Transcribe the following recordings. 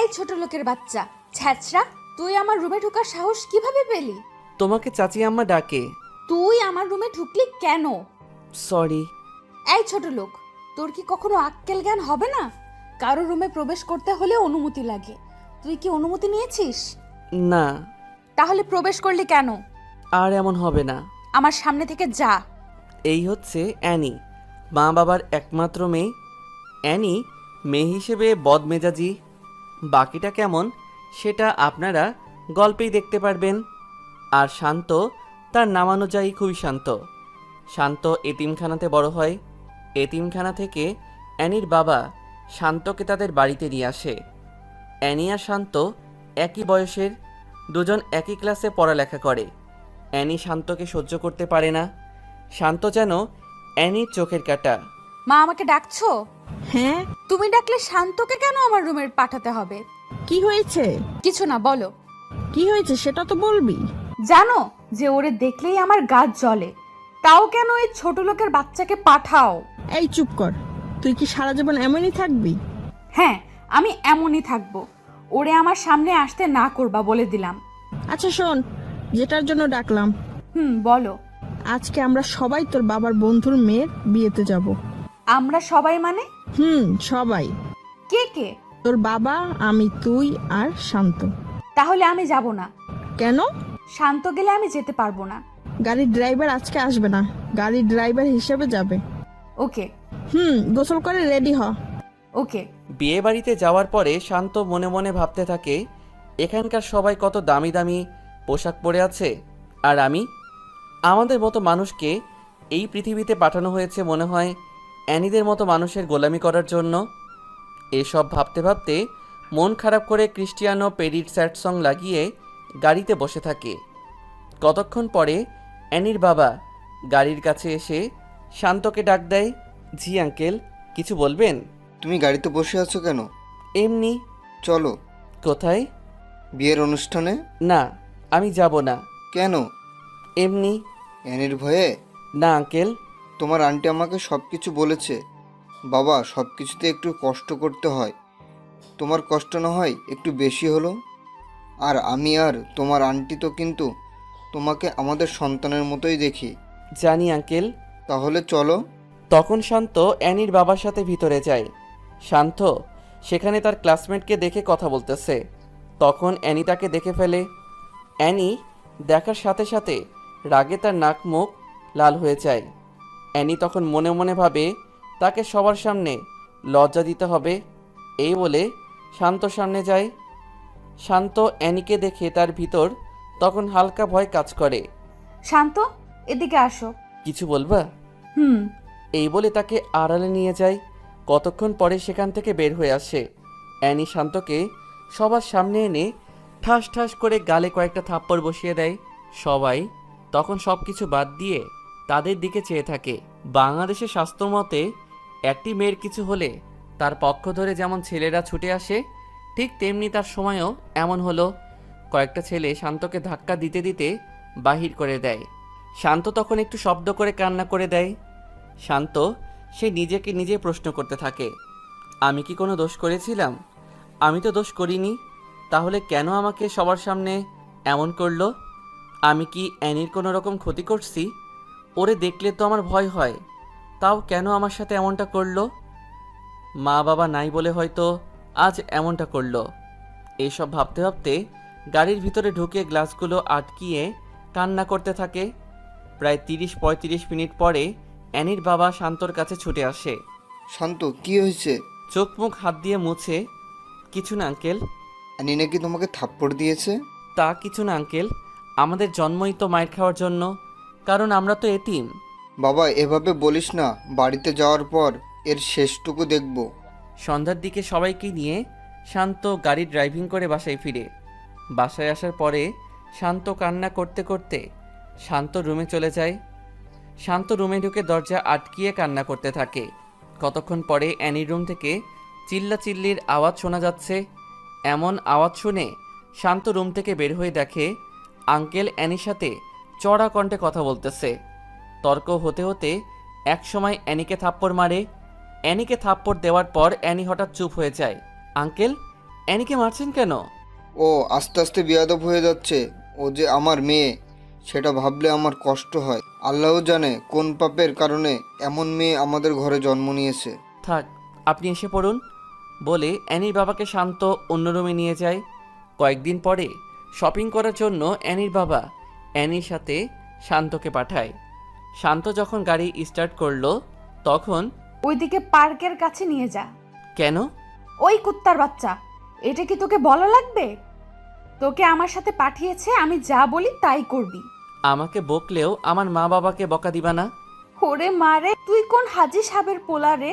এই ছোট লোকের বাচ্চা ছ্যাচরা, তুই আমার রুমে ঢোকার সাহস কিভাবে পেলি? তোমাকে চাচি আম্মা ডাকে। তুই আমার রুমে ঢুকলি কেন? সরি। এই ছোট লোক, তোর কি কখনো আক্কেল জ্ঞান হবে না? কারো রুমে প্রবেশ করতে হলে অনুমতি লাগে। তুই কি অনুমতি নিয়েছিস? না। তাহলে প্রবেশ করলি কেন? আর এমন হবে না। আমার সামনে থেকে যা। এই হচ্ছে অ্যানি, মা বাবার একমাত্র মেয়ে। অ্যানি মেয়ে হিসেবে বদমেজাজি, বাকিটা কেমন সেটা আপনারা গল্পেই দেখতে পারবেন। আর শান্ত তার নামানুযায়ী খুবই শান্ত। শান্ত এতিমখানাতে বড় হয়। এতিমখানা থেকে অ্যানির বাবা শান্তকে তাদের বাড়িতে নিয়ে আসে। অ্যানি আর শান্ত একই বয়সের, দুজন একই ক্লাসে পড়ালেখা করে। অ্যানি শান্তকে সহ্য করতে পারে না। শান্ত যেন অ্যানির চোখের কাঁটা। মা, আমাকে ডাকছো? হ্যাঁ, তুমি ডাকলে শান্তকে কেন আমার রুমে পাঠাতে হবে? কি হয়েছে? কিছু না, বলো। কি হয়েছে সেটা তো বলবি। জানো যে ওরে দেখলেই আমার গা জ্বলে, তাও কেন এই ছোট লোকের বাচ্চাকে পাঠাও? এই চুপ কর, তুই কি সারা জীবন এমনই থাকবি? হ্যাঁ, আমি এমনই থাকবো। ওরে আমার সামনে আসতে না করবা বলে দিলাম। আচ্ছা শোন, যেটার জন্য ডাকলাম, বলো। আজকে আমরা সবাই তোর বাবার বন্ধুর মেয়ের বিয়েতে যাব। আমরা সবাই মানে? সবাই। কে কে? তোর বাবা, আমি, তুই আর শান্ত। তাহলে আমি যাব না। কেন? শান্ত গেলে আমি যেতে পারবো না। গাড়ির ড্রাইভার আজকে আসবে না, গাড়ির ড্রাইভার হিসেবে যাবে। ওকে। গোসল করে রেডি হ। ওকে। বিয়ে বাড়িতে যাওয়ার পরে শান্ত মনে মনে ভাবতে থাকে, এখানকার সবাই কত দামি দামি পোশাক পরে আছে, আর আমি, আমাদের মতো মানুষকে এই পৃথিবীতে পাঠানো হয়েছে মনে হয় অ্যানিদের মতো মানুষের গোলামি করার জন্য। এসব ভাবতে ভাবতে মন খারাপ করে ক্রিস্টিয়ানো পেরির স্যাড সং লাগিয়ে গাড়িতে বসে থাকে। কতক্ষণ পরে অ্যানির বাবা গাড়ির কাছে এসে শান্তকে ডাক দেয়। জি আঙ্কেল, কিছু বলবেন? তুমি গাড়িতে বসে আছো কেন? এমনি। চলো। কোথায়? বিয়ের অনুষ্ঠানে। না, আমি যাব না। কেন? এমনি। অ্যানির ভয়ে? না আঙ্কেল। তোমার আন্টি আমাকে সব কিছু বলেছে। বাবা, সব কিছুতে একটু কষ্ট করতে হয়। তোমার কষ্ট না হয় একটু বেশি হলো। আর আমি আর তোমার আন্টি তো কিন্তু তোমাকে আমাদের সন্তানের মতোই দেখি। জানি আঙ্কেল। তাহলে চলো। তখন শান্ত অ্যানির বাবার সাথে ভিতরে যায়। শান্ত সেখানে তার ক্লাসমেটকে দেখে কথা বলতেছে। তখন অ্যানি তাকে দেখে ফেলে। অ্যানি দেখার সাথে সাথে রাগে তার নাক মুখ লাল হয়ে যায়। অ্যানি তখন মনে মনে ভাবে তাকে সবার সামনে লজ্জা দিতে হবে। এই বলে শান্তর সামনে যায়। শান্ত অ্যানিকে দেখে তার ভিতর তখন হালকা ভয় কাজ করে। শান্ত, এদিকে আসো। কিছু বলবা? এই বলে তাকে আড়ালে নিয়ে যায়। কতক্ষণ পরে সেখান থেকে বের হয়ে আসে। অ্যানি শান্তকে সবার সামনে এনে ঠাস ঠাস করে গালে কয়েকটা থাপ্পড় বসিয়ে দেয়। সবাই তখন সব কিছু বাদ দিয়ে তাদের দিকে চেয়ে থাকে। বাংলাদেশের শাস্ত্র মতে একটি মেয়ের কিছু হলে তার পক্ষ ধরে যেমন ছেলেরা ছুটে আসে, ঠিক তেমনি তার সময়ও এমন হলো। কয়েকটা ছেলে শান্তকে ধাক্কা দিতে দিতে বাহির করে দেয়। শান্ত তখন একটু শব্দ করে কান্না করে দেয়। শান্ত সে নিজেকে নিজে প্রশ্ন করতে থাকে, আমি কি কোনো দোষ করেছিলাম? আমি তো দোষ করিনি, তাহলে কেন আমাকে সবার সামনে এমন করলো? আমি কি অ্যানির কোনো রকম ক্ষতি করছি? ওরে দেখলে তো আমার ভয় হয়, তাও কেন আমার সাথে এমনটা করলো? মা বাবা নাই বলে হয়তো আজ এমনটা করলো। এইসব ভাবতে ভাবতে গাড়ির ভিতরে ঢুকে গ্লাসগুলো আটকিয়ে কান্না করতে থাকে। প্রায় 30-35 মিনিট পরে অ্যানির বাবা শান্তর কাছে ছুটে আসে। শান্ত, কি হয়েছে? চোখ মুখ হাত দিয়ে মুছে, কিছু না আঙ্কেল। অ্যানি নাকি তোমাকে থাপ্পড় দিয়েছে? তা কিছু না আঙ্কেল, আমাদের জন্মই তো মায়ের খাওয়ার জন্য, কারণ আমরা তো এতিম। বাবা, এভাবে বলিস না। বাড়িতে যাওয়ার পর এর শেষটুকু দেখব। সন্ধ্যার দিকে সবাইকে নিয়ে শান্ত গাড়ি ড্রাইভিং করে বাসায় ফিরে। বাসায় আসার পরে শান্ত কান্না করতে করতে শান্ত রুমে চলে যায়। শান্ত রুমে ঢুকে দরজা আটকিয়ে কান্না করতে থাকে। কতক্ষণ পরে অ্যানির রুম থেকে চিল্লাচিল্লির আওয়াজ শোনা যাচ্ছে। এমন আওয়াজ শুনে শান্ত রুম থেকে বের হয়ে দেখে আঙ্কেল অ্যানির সাথে চড়া কণ্ঠে কথা বলতেছে। তর্ক হতে হতে একসময় অ্যানিকে থাপ্পড় মারে। অ্যানিকে থাপ্পড় দেওয়ার পর অ্যানি হঠাৎ চুপ হয়ে যায়। আঙ্কেল, অ্যানিকে মারছেন কেন? ও আস্তে আস্তে বেয়াদব হয়ে যাচ্ছে। ও যে আমার মেয়ে, সেটা ভাবলে আমার কষ্ট হয়। আল্লাহ জানে কোন পাপের কারণে এমন মেয়ে আমাদের ঘরে জন্ম নিয়েছে। থাক, আপনি এসে পড়ুন বলে অ্যানির বাবাকে শান্ত অন্য রুমে নিয়ে যায়। কয়েকদিন পরে শপিং করার জন্য অ্যানির বাবা অ্যানির সাথে শান্তকে পাঠায়। শান্ত যখন গাড়ি স্টার্ট করলো তখন, ওইদিকে পার্কের কাছে নিয়ে যা। কেন? ওই কুত্তার বাচ্চা, এটা কি তোকে বলা লাগবে? তোকে আমার সাথে পাঠিয়েছে, আমি যা বলি তাই করবি। আমাকে বকলেও আমার মা বাবাকে বকা দিবা না? ওরে মারে, তুই কোন হাজি সাহেবের পোলা রে?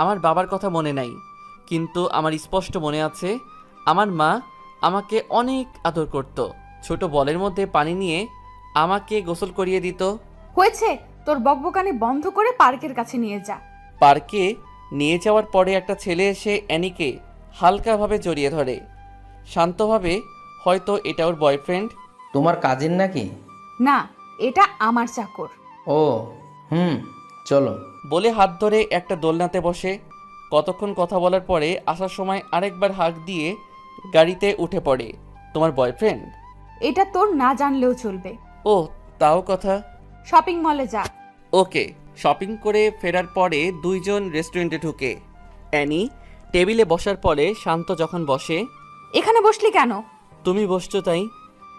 আমার বাবার কথা মনে নাই, কিন্তু আমার স্পষ্ট মনে আছে আমার মা আমাকে অনেক আদর করত। ছোট বলের মধ্যে পানি নিয়ে আমাকে গোসল করিয়ে দিত। হয়েছে, তোর বকবকানি বন্ধ করে পার্কের কাছে নিয়ে যা। পার্কে নিয়ে যাওয়ার পরে একটা ছেলে এসে অ্যানিকে হালকাভাবে জড়িয়ে ধরে। শান্তভাবে, হয়তো এটা ওর বয়ফ্রেন্ড। তোমার কাজিন নাকি? না, এটা আমার চাকর। ও চলো। বলে হাত ধরে একটা দোলনাতে বসে। কতক্ষণ কথা বলার পরে আসার সময় আরেকবার হাঁক দিয়ে গাড়িতে উঠে পড়ে। তোমার বয়ফ্রেন্ড? এটা তোর না জানলেও চলবে। ও, তাও কথা। শপিং মলে যা। ওকে। শপিং করে ফেরার পরে দুইজন রেস্টুরেন্টে ঢুকে। অ্যানি টেবিলে বসার পরে শান্ত যখন বসে, এখানে বসলি কেন? তুমি বসছো তাই।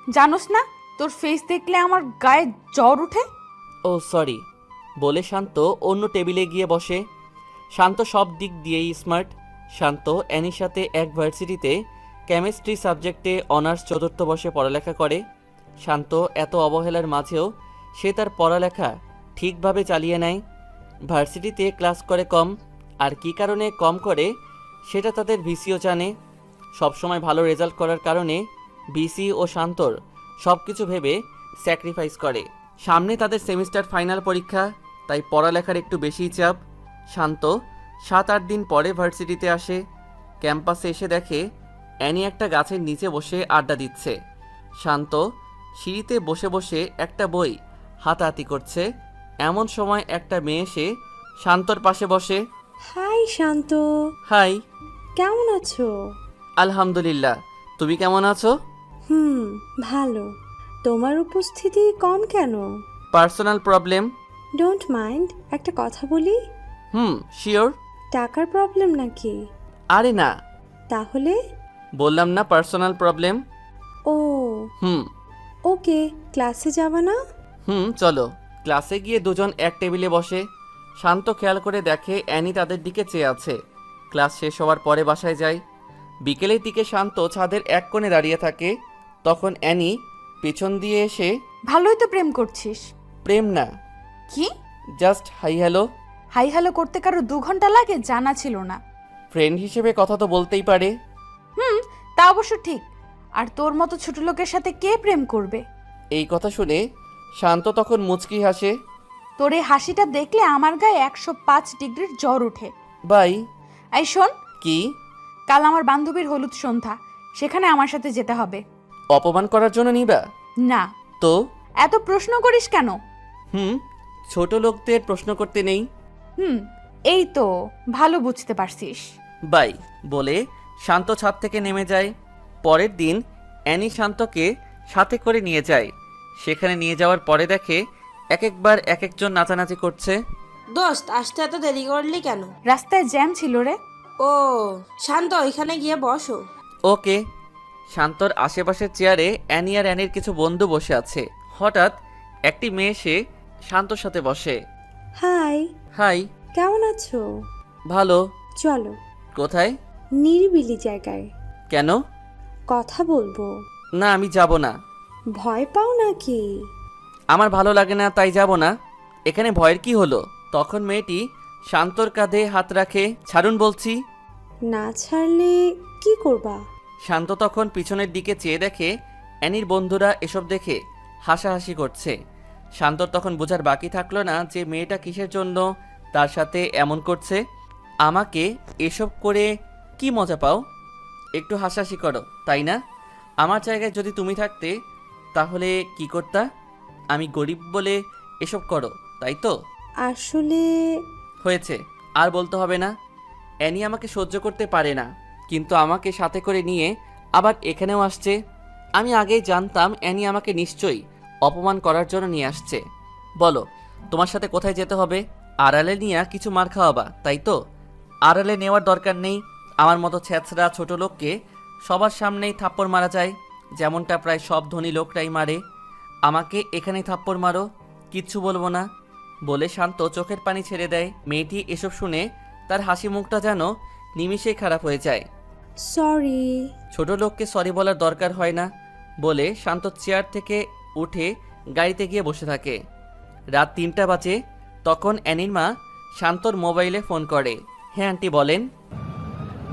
জানোস না তোর ফেস দেখলে আমার গায়ে জ্বর উঠে? ও সরি বলে শান্ত অন্য টেবিলে গিয়ে বসে। শান্ত সব দিক দিয়েই স্মার্ট। শান্ত অ্যানির সাথে এক ভার্সিটিতে কেমিস্ট্রি সাবজেক্টে অনার্স চতুর্থ বর্ষে পড়ালেখা করে। শান্ত এত অবহেলার মাঝেও সে তার পড়ালেখা ঠিকভাবে চালিয়ে নেয়। ভার্সিটিতে ক্লাস করে কম, আর কী কারণে কম করে সেটা তাদের ভিসিও জানে। সবসময় ভালো রেজাল্ট করার কারণে ভিসি ও শান্তর সব কিছু ভেবে স্যাক্রিফাইস করে। সামনে তাদের সেমিস্টার ফাইনাল পরীক্ষা, তাই পড়ালেখার একটু বেশিই চাপ। শান্ত 7-8 দিন পরে ভার্সিটিতে আসে। ক্যাম্পাসে এসে দেখে অ্যানি একটা গাছের নিচে বসে আড্ডা দিচ্ছে। শান্ত সিঁড়িতে বসে বসে একটা বই হাতাহাতি করছে। এমন সময় একটা মেয়ে এসে শান্তর পাশে বসে। হাই শান্ত, হাই। কেমন আছো? আলহামদুলিল্লাহ, তুমি কেমন আছো? ভালো। তোমার উপস্থিতি কম কেন? Personal problem. ডোন্ট মাইন্ড, একটা কথা বলি। শিওর। টাকার প্রবলেম নাকি? আরে না, তাহলে? বললাম না পার্সোনাল প্রবলেম। ও হুম ওকে, ক্লাসে যাবা না? চলো। ক্লাসে গিয়ে দুজন এক টেবিলে বসে। শান্ত খেয়াল করে দেখে অ্যানি তাদের দিকে চেয়ে আছে। ক্লাস শেষ হওয়ার পরে বাসায় যায়। বিকেলের দিকে শান্ত ছাদের এক কোণে দাঁড়িয়ে থাকে। তখন অ্যানি পিছন দিয়ে এসে, ভালোই তো প্রেম করছিস। প্রেম না, কি? Just hi hello. Hi hello করতে কারো 2 ঘন্টা লাগে? জানা ছিল না। ফ্রেন্ড হিসেবে কথা তো বলতেই পারে। তা অবশ্য ঠিক। আর তোর মতো ছোট লোকের সাথে কে প্রেম করবে? এই কথা শুনে শান্ত তখন মুচকি হাসে। তোর এই হাসিটা দেখলে আমার গায়ে 105 ডিগ্রির জ্বর ওঠে। বাই। এই শোন, কি? কাল আমার বান্ধবীর হলুদ সন্ধ্যা, সেখানে আমার সাথে যেতে হবে। অপমান করার জন্য নিবা? না। তো? এত প্রশ্ন করিস কেন? ছোট লোকদের প্রশ্ন করতে নেই। এই তো ভালো বুঝতে পারছিস। বাই বলে শান্ত ছাদ থেকে নেমে যায়। পরের দিন অ্যানি শান্তকে সাথে করে নিয়ে যায়। সেখানে নিয়ে যাওয়ার পরে দেখে একবার এক একজন নাচানাচি করছে। দোস্ত, আসতে এত দেরি করলি কেন? রাস্তায় জ্যাম ছিল রে। ও শান্ত, ওইখানে গিয়ে বসো। ওকে। শান্তর আশেপাশের চেয়ারে অ্যানি আর অ্যানির কিছু বন্ধু বসে আছে। হঠাৎ একটি মেয়ে এসে শান্তর সাথে বসে। হাই। হাই। কেমন আছো? ভালো। চলো কোথায়? নিরিবিলি জায়গায়। কেন? কথা বলবো। না, আমি যাব না। ভয় পাও নাকি? আমার ভালো লাগে না, তাই যাব না। এখানে ভয়ের কি হলো? তখন মেয়েটি শান্তর কাঁধে হাত রাখে। ছাড়ুন বলছি। না ছাড়লে কি করবা? শান্ত তখন পিছনের দিকে চেয়ে দেখে অ্যানির বন্ধুরা এসব দেখে হাসাহাসি করছে। শান্তর তখন বোঝার বাকি থাকলো না যে মেয়েটা কিসের জন্য তার সাথে এমন করছে। আমাকে এসব করে কি মজা পাও? একটু হাসাহাসি করো, তাই না? আমার জায়গায় যদি তুমি থাকতে তাহলে কি করতা? আমি গরিব বলে এসব করো, তাই তো? আসলে হয়েছে, আর বলতে হবে না। অ্যানি আমাকে সহ্য করতে পারে না। কিন্তু আমাকে সাথে করে নিয়ে আবার এখানেও আসছে। আমি আগেই জানতাম অ্যানি আমাকে নিশ্চয়ই অপমান করার জন্য নিয়ে আসছে। বলো, তোমার সাথে কোথায় যেতে হবে? আড়ালে নিয়ে কিছু মার খাওয়াবা, তাই তো? আড়ালে নেওয়ার দরকার নেই। আমার মতো ছ্যাঁচড়া ছোট লোককে সবার সামনেই থাপ্পড় মারা যায়, যেমনটা প্রায় সব ধনী লোকরাই মারে। আমাকে এখানেই থাপ্পড় মারো, কিচ্ছু বলবো না বলে শান্ত চোখের পানি ছেড়ে দেয়। মেয়েটি এসব শুনে তার হাসি মুখটা যেন নিমিষেই খারাপ হয়ে যায়। সরি। ছোট লোককে সরি বলার দরকার হয় না বলে শান্ত চেয়ার থেকে উঠে গাড়িতে গিয়ে বসে থাকে। রাত ৩টা বাজে। তখন অ্যানির মা শান্তর মোবাইলে ফোন করে। হ্যাঁ আন্টি বলেন।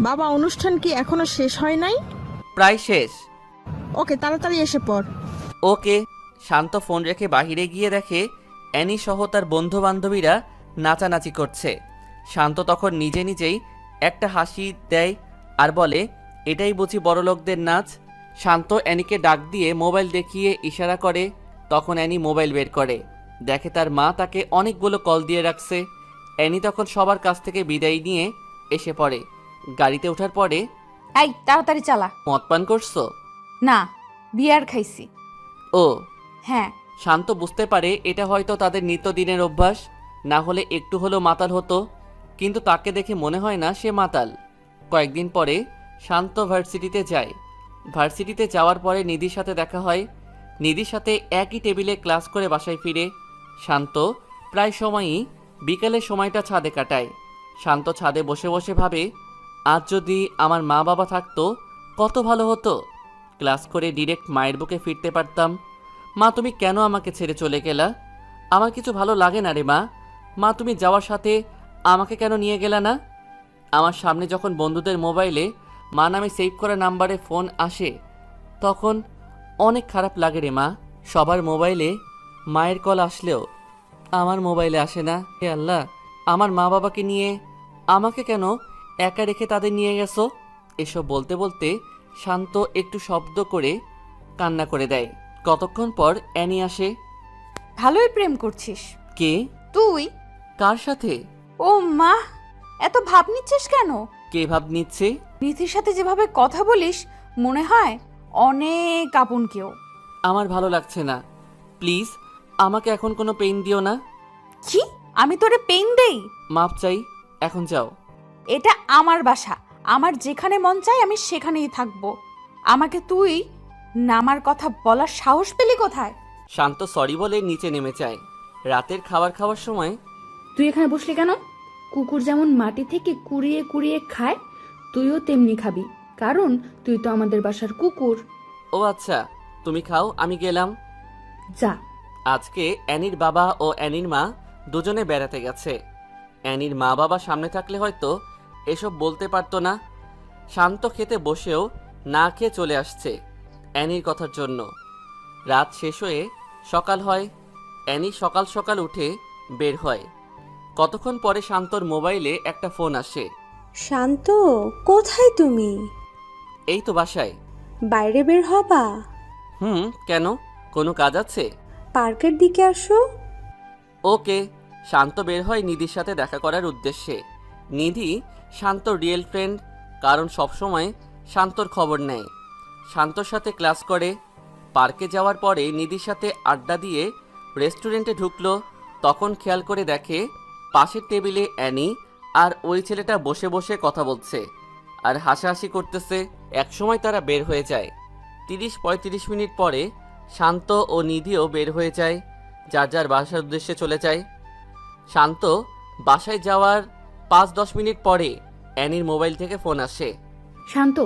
বাবা, অনুষ্ঠান কি এখনো শেষ হয় নাই? প্রায় শেষ। ওকে, তাড়াতাড়ি এসে পড়। ওকে। শান্ত ফোন রেখে বাহিরে গিয়ে দেখে অ্যানি সহ তার বন্ধু বান্ধবীরা নাচানাচি করছে। শান্ত তখন নিজে নিজেই একটা হাসি দেয় আর বলে, এটাই বুঝি বড়লোকদের নাচ। শান্ত অ্যানিকে ডাক দিয়ে মোবাইল দেখিয়ে ইশারা করে। তখন অ্যানি মোবাইল বের করে, দেখে তার মা তাকে অনেকগুলো কল দিয়ে রাখছে। অ্যানি তখন সবার কাছ থেকে বিদায় নিয়ে এসে পড়ে। গাড়িতে ওঠার পরে, এই তাড়াতাড়ি চালা। মদ পান করছো? না, বিয়ার খাইছি। ও। হ্যাঁ। শান্ত বুঝতে পারে এটা হয়তো তাদের নিত্যদিনের অভ্যাস, না হলে একটু হলেও মাতাল হতো, কিন্তু তাকে দেখে মনে হয় না সে মাতাল। কয়েকদিন পরে শান্ত ভার্সিটিতে যায়। ভার্সিটিতে যাওয়ার পরে নিধির সাথে দেখা হয়। নিধির সাথে একই টেবিলে ক্লাস করে বাসায় ফিরে। শান্ত প্রায় সময়ই বিকেলের সময়টা ছাদে কাটায়। শান্ত ছাদে বসে বসে ভাবে, আজ যদি আমার মা বাবা থাকতো কত ভালো হতো। ক্লাস করে ডিরেক্ট মায়ের বুকে ফিরতে পারতাম। মা, তুমি কেন আমাকে ছেড়ে চলে গেলা? আমার কিছু ভালো লাগে না রে মা। মা, তুমি যাওয়ার সাথে আমাকে কেন নিয়ে গেলা না? আমার সামনে যখন বন্ধুদের মোবাইলে মা নামে সেভ করা নাম্বারে ফোন আসে তখন অনেক খারাপ লাগে রে মা। সবার মোবাইলে মায়ের কল আসলেও আমার মোবাইলে আসে না। হে আল্লাহ, আমার মা বাবাকে নিয়ে আমাকে কেন একা রেখে তাদের নিয়ে গেছো? এসব বলতে বলতে শান্ত একটু শব্দ করে কান্না করে দেয়। কতক্ষণ পর অ্যানি আসে। ভালোই প্রেম করছিস। কে? তুই? কার সাথে? ও মা, এত ভাব নিচ্ছিস কেন? কে ভাব নিচ্ছে? নিধির সাথে যেভাবে কথা বলিস মনে হয় অনেক আপন কেউ। আমার ভালো লাগছে না, প্লিজ আমাকে এখন কোনো পেইন দিও না। কি? আমি তোরে পেইন দেই? মাপ চাই, এখন যাও। এটা আমার বাসা, আমার যেখানে মন চায় আমি সেখানেই থাকবো। আমাকে তুই নামার কথা বলার সাহস পেলি কোথায়? শান্ত সরি বলে নিচে নেমে যায়। রাতের খাবার খাওয়ার সময়, তুই এখানে বসলি কেন? কুকুর যেমন মাটি থেকে কুড়িয়ে কুড়িয়ে খায়, তুইও তেমনি খাবি, কারণ তুই তো আমাদের বাসার কুকুর। ও আচ্ছা, তুমি খাও, আমি গেলাম। যা। আজকে অ্যানির বাবা ও অ্যানির মা দুজনে বেড়াতে গেছে। অ্যানির মা বাবা সামনে থাকলে হয়তো এসব বলতে পারতো না। শান্ত খেতে বসেও না খেয়ে চলে আসছে অ্যানির কথার জন্য। রাত শেষ হয়ে সকাল হয়। অ্যানি সকাল সকাল উঠে বের হয়। কতক্ষণ পরে শান্তর মোবাইলে একটা ফোন আসে। শান্ত, কোথায় তুমি? এই তো বাসায়। বাইরে বের হবা? কেন, কোনো কাজ আছে? পার্কের দিকে আসো। ওকে। শান্ত বের হয় নিধির সাথে দেখা করার উদ্দেশ্যে। নিধি শান্তর রিয়েল ফ্রেন্ড, কারণ সবসময় শান্তর খবর নেয়, শান্তর সাথে ক্লাস করে। পার্কে যাওয়ার পরে নিধির সাথে আড্ডা দিয়ে রেস্টুরেন্টে ঢুকলো। তখন খেয়াল করে দেখে পাশের টেবিলে অ্যানি আর ওই ছেলেটা বসে বসে কথা বলছে আর হাসাহাসি করতেছে। একসময় তারা বের হয়ে যায়। 30-35 মিনিট পরে শান্ত ও নিধিও বের হয়ে যায়, যার যার বাসার উদ্দেশ্যে চলে যায়। শান্ত বাসায় যাওয়ার 5-10 মিনিট পরে অ্যানির মোবাইল থেকে ফোন আসে। শান্ত,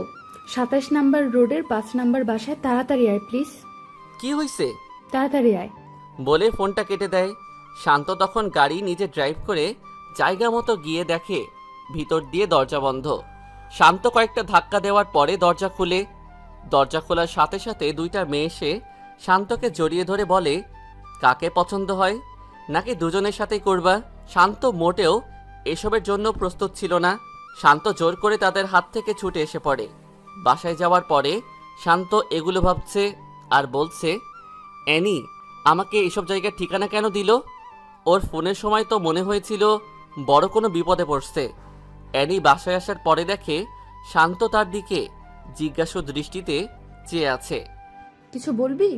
27 নাম্বার রোডের 5 নাম্বার বাসায় তাড়াতাড়ি আয় প্লিজ। কি হয়েছে? তাড়াতাড়ি আয় বলে ফোনটা কেটে দেয়। শান্ত তখন গাড়ি নিজে ড্রাইভ করে জায়গা মতো গিয়ে দেখে ভিতর দিয়ে দরজা বন্ধ। শান্ত কয়েকটা ধাক্কা দেওয়ার পরে দরজা খুলে। দরজা খোলার সাথে সাথে দুইটা মেয়ে এসে শান্তকে জড়িয়ে ধরে বলে, কাকে পছন্দ হয়, নাকি দুজনের সাথেই করবা? শান্ত মোটেও এসবের জন্য প্রস্তুত ছিল না। শান্ত জোর করে তাদের হাত থেকে ছুটে এসে পড়ে। বাসায় যাওয়ার পরে শান্ত এগুলো ভাবছে আর বলছে, অ্যানি আমাকে এসব জায়গার ঠিকানা কেন দিল? ওর ফোনের সময় তো মনে হয়েছিল বড় কোনো বিপদে পড়ছে। অ্যানি বাসায় আসার পরে দেখে শান্ত তার দিকে জিজ্ঞাসু দৃষ্টিতে চেয়ে আছে। কিছু বলবি?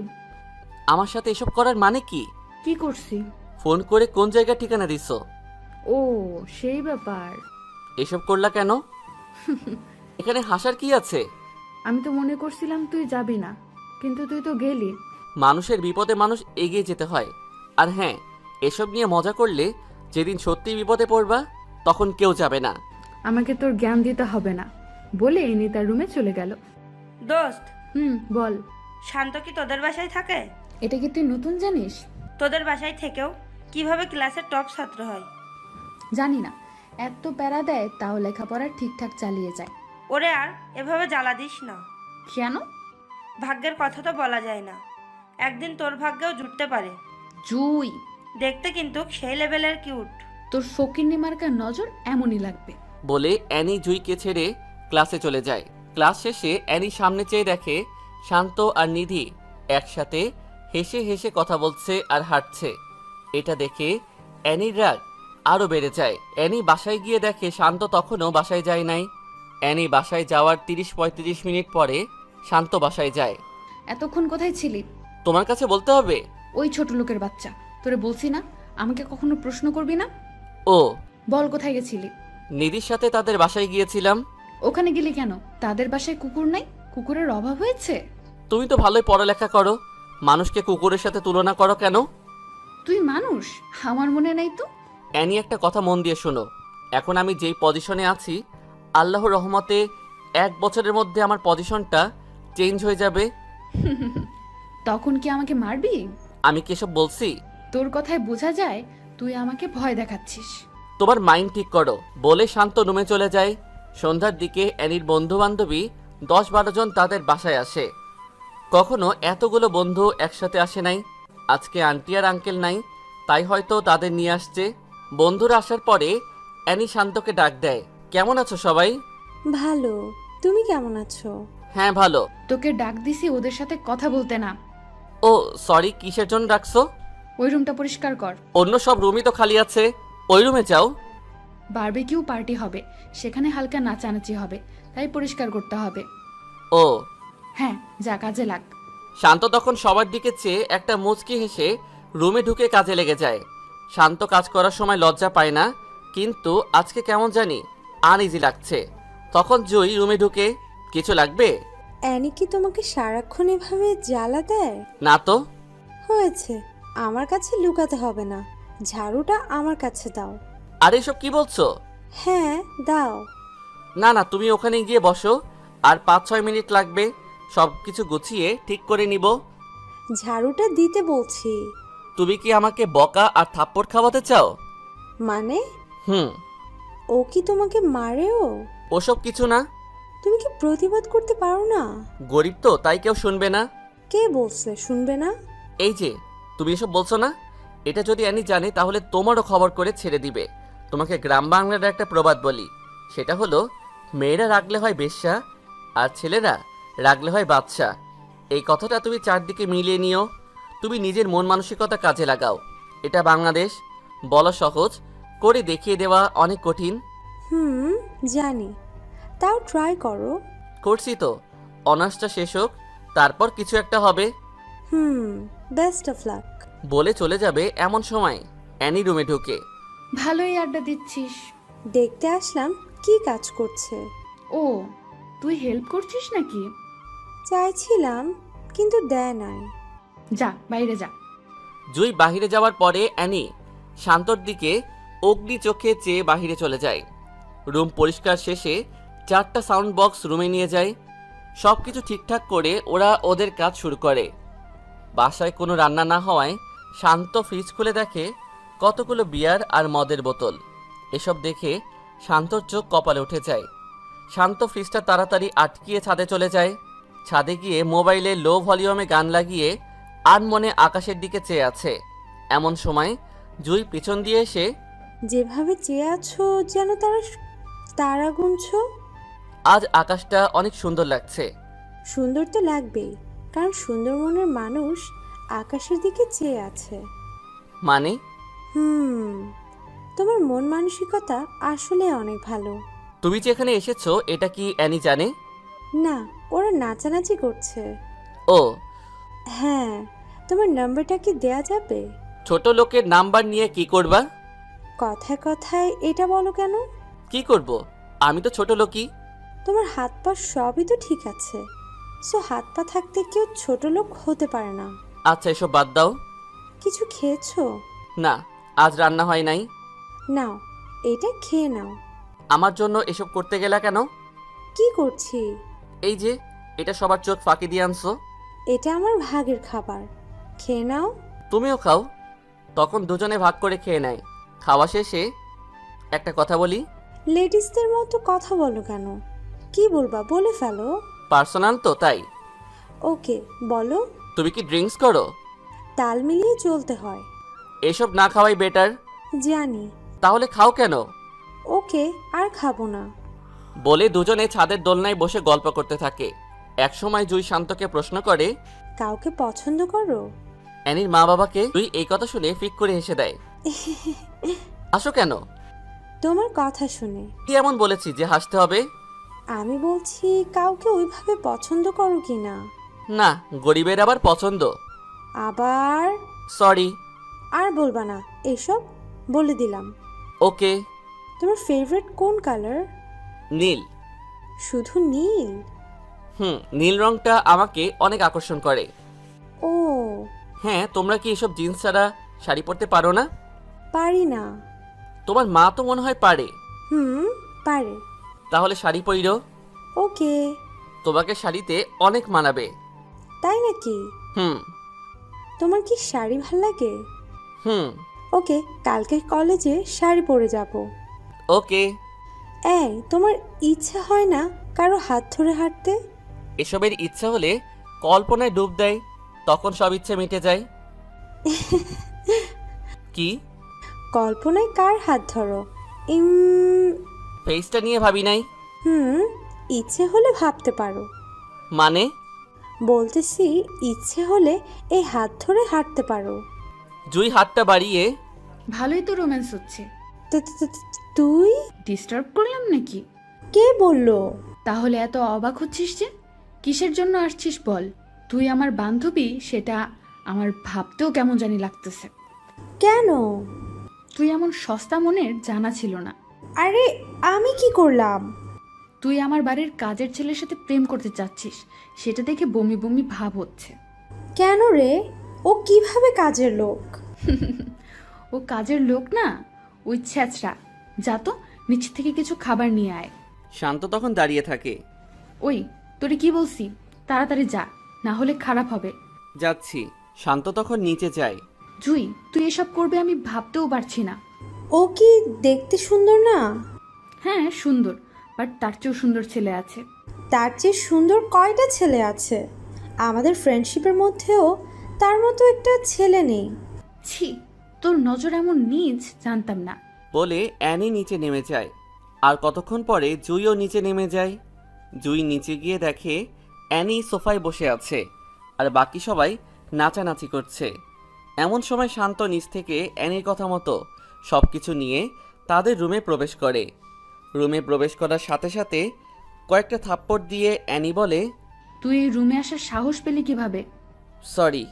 আমার সাথে এসব করার মানে কি? কি করছি? ফোন করে কোন জায়গার ঠিকানা দিছো? ও, সেই ব্যাপার। এসব করলা কেন? এখানে হাসার কি আছে? আমি তো মনে করছিলাম তুই যাবি না, কিন্তু তুই তো গেলি। মানুষের বিপদে মানুষ এগিয়ে যেতে হয়। আর হ্যাঁ, এসব নিয়ে মজা করলে যেদিন সত্যি বিপদে পড়বা তখন কেউ যাবে না। আমাকে তোর জ্ঞান দিতে হবে না বলে এনি তার রুমে চলে গেল। দোস্ত, বল। শান্ত কি তোদের বাসায় থাকে? এটা কি তুই নতুন জানিস? তোদের বাসায় থেকেও কিভাবে ক্লাসের টপ ছাত্র হয়? জানি না, এত প্যারা দেয় তাও লেখাপড়া ঠিকঠাক চালিয়ে যায়। ওরে আর এভাবে জ্বালা দিস না। কেন? ভাগ্যের কথা তো বলা যায় না, একদিন তোর ভাগ্যেও জুটতে পারে। জুই, দেখতে কিন্তু সেই লেভেলের কিউট। তোর ফকিন্নি মার্কার নজর এমনই লাগবে। বলে অ্যানি জুইকে ছেড়ে ক্লাসে চলে যায়। ক্লাস শেষে অ্যানি সামনে চেয়ে দেখে শান্ত আর নিধি একসাথে হেসে হেসে কথা বলছে আর হাঁটছে। এটা দেখে অ্যানির রাগ আরও বেড়ে যায়। অ্যানি বাসায় গিয়ে দেখে শান্ত তখনও বাসায় যায় নাই। অ্যানি বাসায় যাওয়ার 30-35 মিনিট পরে শান্ত বাসায় যায়। এতক্ষণ কোথায় ছিলি? তোমার কাছে বলতে হবে? ওই ছোট লোকের বাচ্চা, তোরে বলছি না আমাকে কখনো প্রশ্ন করবি না। ও, বল কোথায় গেছিলি? নিধির সাথে তাদের বাসায় গিয়েছিলাম। ওখানে গেলি কেন? তাদের বাসায় কুকুর নাই? কুকুরের অভাব হয়েছে? তুমি তো ভালোই পড়ালেখা করো, মানুষকে কুকুরের সাথে তুলনা করো কেন? তুই মানুষ, আমার মনে নেই তো। অ্যানি, একটা কথা মন দিয়ে শোনো। এখন আমি যেই পজিশনে আছি, আল্লাহর রহমতে 1 বছরের মধ্যে আমার পজিশনটা চেঞ্জ হয়ে যাবে। তখন কি আমাকে মারবি? আমি কি এসব বলছি? তোর কথায় বোঝা যায় তুই আমাকে ভয় দেখাচ্ছিস। তোমার মাইন্ড ঠিক করো। বলে শান্ত রুমে চলে যায়। সন্ধ্যার দিকে অ্যানির বন্ধু বান্ধবী 10-12 জন তাদের বাসায় আসে। কখনো এতগুলো বন্ধু একসাথে আসে নাই। আজকে আন্টি আর আঙ্কেল নাই, তাই হয়তো তাদের নিয়ে আসছে। বন্ধুরা আসার পরে অ্যানি শান্তকে ডাক দেয়, কেমন আছো সবাই? ভালো। তুমি কেমন আছো? হ্যাঁ ভালো। তোকে ডাক দিছি ওদের সাথে কথা বলতে না। ও সরি, কিসের জন্য ডাকছো? ওই রুমটা পরিষ্কার কর। অন্য সব রুমই তো খালি আছে, ওই রুমে যাও। বারবিকিউ পার্টি হবে, সেখানে হালকা নাচানাচি হবে, তাই পরিষ্কার করতে হবে। ও হ্যাঁ, যা কাজে লাগ। শান্ত তখন সবার দিকে চেয়ে একটা মুচকি হেসে রুমে ঢুকে কাজে লেগে যায়। শান্ত কাজ করার সময় লজ্জা পায় না, কিন্তু আজকে কেমন জানি আনইজি লাগছে। তখন জুই রুমে ঢুকে, কিছু লাগবে? অ্যানি কি তোমাকে সারাক্ষণ এভাবে জ্বালা দেয়? না তো। হয়েছে, আমার কাছে লুকাতে হবে না। ঝাড়ুটা আমার কাছে দাও। আর এসব কি বলছো? হ্যাঁ, দাও। না না, তুমি ওখানে গিয়ে বসো, আর 5-6 মিনিট লাগবে, সব কিছু গুছিয়ে ঠিক করে নিব। ঝাড়ুটা দিতে বলছি। তুমি কি আমাকে বকা আর থাপ্পড় খাওয়াতে চাও? মানে? হুম। ও কি তোমাকে মারেও? ওসব কিছু না। তুমি কি প্রতিবাদ করতে পারো না? গরিব তো, তাই কেউ শুনবে না। কে বলছে শুনবে না? এই যে, তুমি এসব বলছো না, এটা যদি অ্যানি জানে তাহলে তোমারও খবর করে ছেড়ে দিবে। তোমাকে গ্রাম বাংলার একটা প্রবাদ বলি, সেটা হলো, মেয়েরা রাগলে হয় বেশ্যা আর ছেলেরা রাগলে হয় বাদশা। এই কথাটা তুমি চারদিকে মিলিয়ে নিও। তুমি নিজের মন মানসিকতা কাজে লাগাও। এটা বাংলাদেশ, বলা সহজ, করে দেখিয়ে দেওয়া অনেক কঠিন। জানি, তাও ট্রাই করো। করছি তো, অনার্সটা শেষ হোক, তারপর কিছু একটা হবে। Best of luck. বলে চলে যাবে এমন সময় অ্যানি রুমে ঢুকে। ভালোই আড্ডা দিচ্ছিস। দেখতে আসলাম কি কাজ করছে। ও, তুই হেল্প করছিস নাকি? চাইছিলাম, কিন্তু দেয় নাই। যা বাইরে যা। জুই বাহিরে যাওয়ার পরে অ্যানি শান্তর দিকে অগ্নি চোখে চেয়ে বাহিরে চলে যায়। রুম পরিষ্কার শেষে 4টা সাউন্ড বক্স রুমে নিয়ে যায়। সব কিছু ঠিকঠাক করে ওরা ওদের কাজ শুরু করে। বাসায় কোনো রান্না না হওয়ায় শান্ত ফ্রিজ খুলে দেখে কতগুলো বিয়ার আর মদের বোতল। এসব দেখে শান্তর চোখ কপালে উঠে যায়। শান্ত ফ্রিজটা তাড়াতাড়ি আটকিয়ে ছাদে চলে যায়। ছাদে গিয়ে মোবাইলে লো ভলিউমে গান লাগিয়ে আনমনে আকাশের দিকে চেয়ে আছে। এমন সময় জুই পিছন দিয়ে এসে, যেভাবে চেয়ে আছো যেন তারা গুনছো। আজ আকাশটা অনেক সুন্দর লাগছে। সুন্দর তো লাগবেই, কারণ সুন্দর মনের মানুষ আকাশের দিকে চেয়ে আছে। মানে? তোমার মন মানসিকতা আসলে অনেক ভালো। তুমি যে এখানে এসেছো এটা কি অ্যানি জানে? না, ওরা নাচানাচি করছে। ও, হ্যাঁ, তোমার নাম্বারটা কি দেয়া যাবে? ছোট লোকের নাম্বার নিয়ে কি করবা? কথায় কথায় এটা বলো কেন? কি করব? আমি তো ছোট লোকই। তোমার হাত পা সবই তো ঠিক আছে, সো হাত পা থাকতে কেউ ছোট লোক হতে পারে না। আচ্ছা এসব বাদ দাও। কিছু খেয়েছো? না, আজ রান্না হয় নাই। নাও, এটা খেয়ে নাও। আমার জন্য এসব করতে গেলা কেন? কি করছি? এই যে এটা সবার চোখ ফাঁকি দিয়ে আনছো। এটা আমার ভাগের খাবার, খেয়ে নাও। তুমিও খাও। তখন দুজনে ভাগ করে খেয়ে নেয়। খাওয়া শেষে একটা কথা বলি। লেডিসদের মতো কথা বলো কেন? কি বলবা বলে ফেলো। পার্সোনাল তো তাই। ওকে, বলো। তুমি কি ড্রিঙ্কস করো? তাল মিলিয়ে চলতে হয়। এসব না খাওয়াই বেটার। জানি। তাহলে খাও কেন? ওকে, আর খাবো না। বলে দুজনে ছাদের দোলনায় বসে গল্প করতে থাকে। একসময় জুই শান্তকে প্রশ্ন করে, কাউকে পছন্দ করো? অ্যানির মা বাবাকে জুই এই কথা শুনে ফিক করে হেসে দেয়। আসো কেন? তোমার কথা শুনে। কি এমন বলেছি যে হাসতে হবে? আমি বলছি কাউকে ওইভাবে পছন্দ করো কি না। না, গরিবের আবার পছন্দ। আবার? সরি। আর বলবা না এসব, বলে দিলাম। ওকে। তোমার ফেভারিট কোন কালার? নীল। শুধু নীল? নীল রংটা আমাকে অনেক আকর্ষণ করে। ও। হ্যাঁ, তোমরা কি এসব জিন্স ছাড়া শাড়ি পরতে পারো না? পারি না। তোমার মা তো মনে হয় পারে। পারে। তাহলে শাড়ি পরিরো। ওকে। তোমাকে শাড়িতে অনেক মানাবে। তাই নাকি? হুম। তোমার কি শাড়ি ভাল লাগে? হুম। ওকে, কালকে কলেজে শাড়ি পরে যাব। ওকে। এই, তোমার ইচ্ছা হয় না কারো হাত ধরে হাঁটতে? এসবের ইচ্ছা হলে কল্পনায় ডুব দেয়, তখন সব ইচ্ছে মিটে যায়। কি? কল্পনায় কার হাত ধরো? ফেসটা নিয়ে ভাবি নাই। ইচ্ছে হলে ভাবতে পারো। মানে? বলতেছি ইচ্ছে হলে এই হাত ধরে হাঁটতে পারো। জুই হাতটা বাড়িয়ে, ভালোই তো রোম্যান্স হচ্ছে। তুই? ডিস্টার্ব করলাম নাকি? কে বললো? তাহলে এত অবাক হচ্ছিস যে? কিসের জন্য আসছিস বল? তুই আমার বান্ধবী সেটা আমার ভাবতেও কেমন জানি লাগতেছে। কেন? তুই এমন সস্তা মনের জানা ছিল না। আরে আমি কি করলাম? তুই আমার বাড়ির কাজের ছেলের সাথে প্রেম করতে চাচ্ছিস, সেটা দেখে বমি বমি ভাব হচ্ছে। কেন রে? ও কিভাবে কাজের লোক? ও কাজের লোক না, ওই ছ্যাঁচড়া। যা তো নিচ থেকে কিছু খাবার নিয়ে আয়। শান্ত তখন দাঁড়িয়ে থাকে। ওই, তোরে কি বলছি, তাড়াতাড়ি যা, না হলে খারাপ হবে। যাচ্ছি। শান্ত তখন নিচে যায়। জুই, তুই এসব করবে আমি ভাবতেও পারছি না। ও কি দেখতে সুন্দর না? হ্যাঁ সুন্দর, বাট তার চেয়েও সুন্দর ছেলে আছে। তার চেয়ে সুন্দর কয়টা ছেলে আছে? আমাদের ফ্রেন্ডশিপের মধ্যেও তার মতো একটা ছেলে নেই। ছি, তোর নজর এমন নিজ জানতাম না। বলে অ্যানি নিচে নেমে যায়। আর কতক্ষণ পরে জুইও নিচে নেমে যায়। জুই নিচে গিয়ে দেখে অ্যানি সোফায় বসে আছে আর বাকি সবাই নাচানাচি করছে। এমন সময় শান্ত নিচ থেকে অ্যানির কথা মতো সব কিছু নিয়ে তাদের রুমে প্রবেশ করে। রুমে প্রবেশ করার সাথে সাথে কয়েকটা থাপ্পড় দিয়ে অ্যানি বলে, তুই এই রুমে আসার সাহস পেলি কিভাবে? সরি।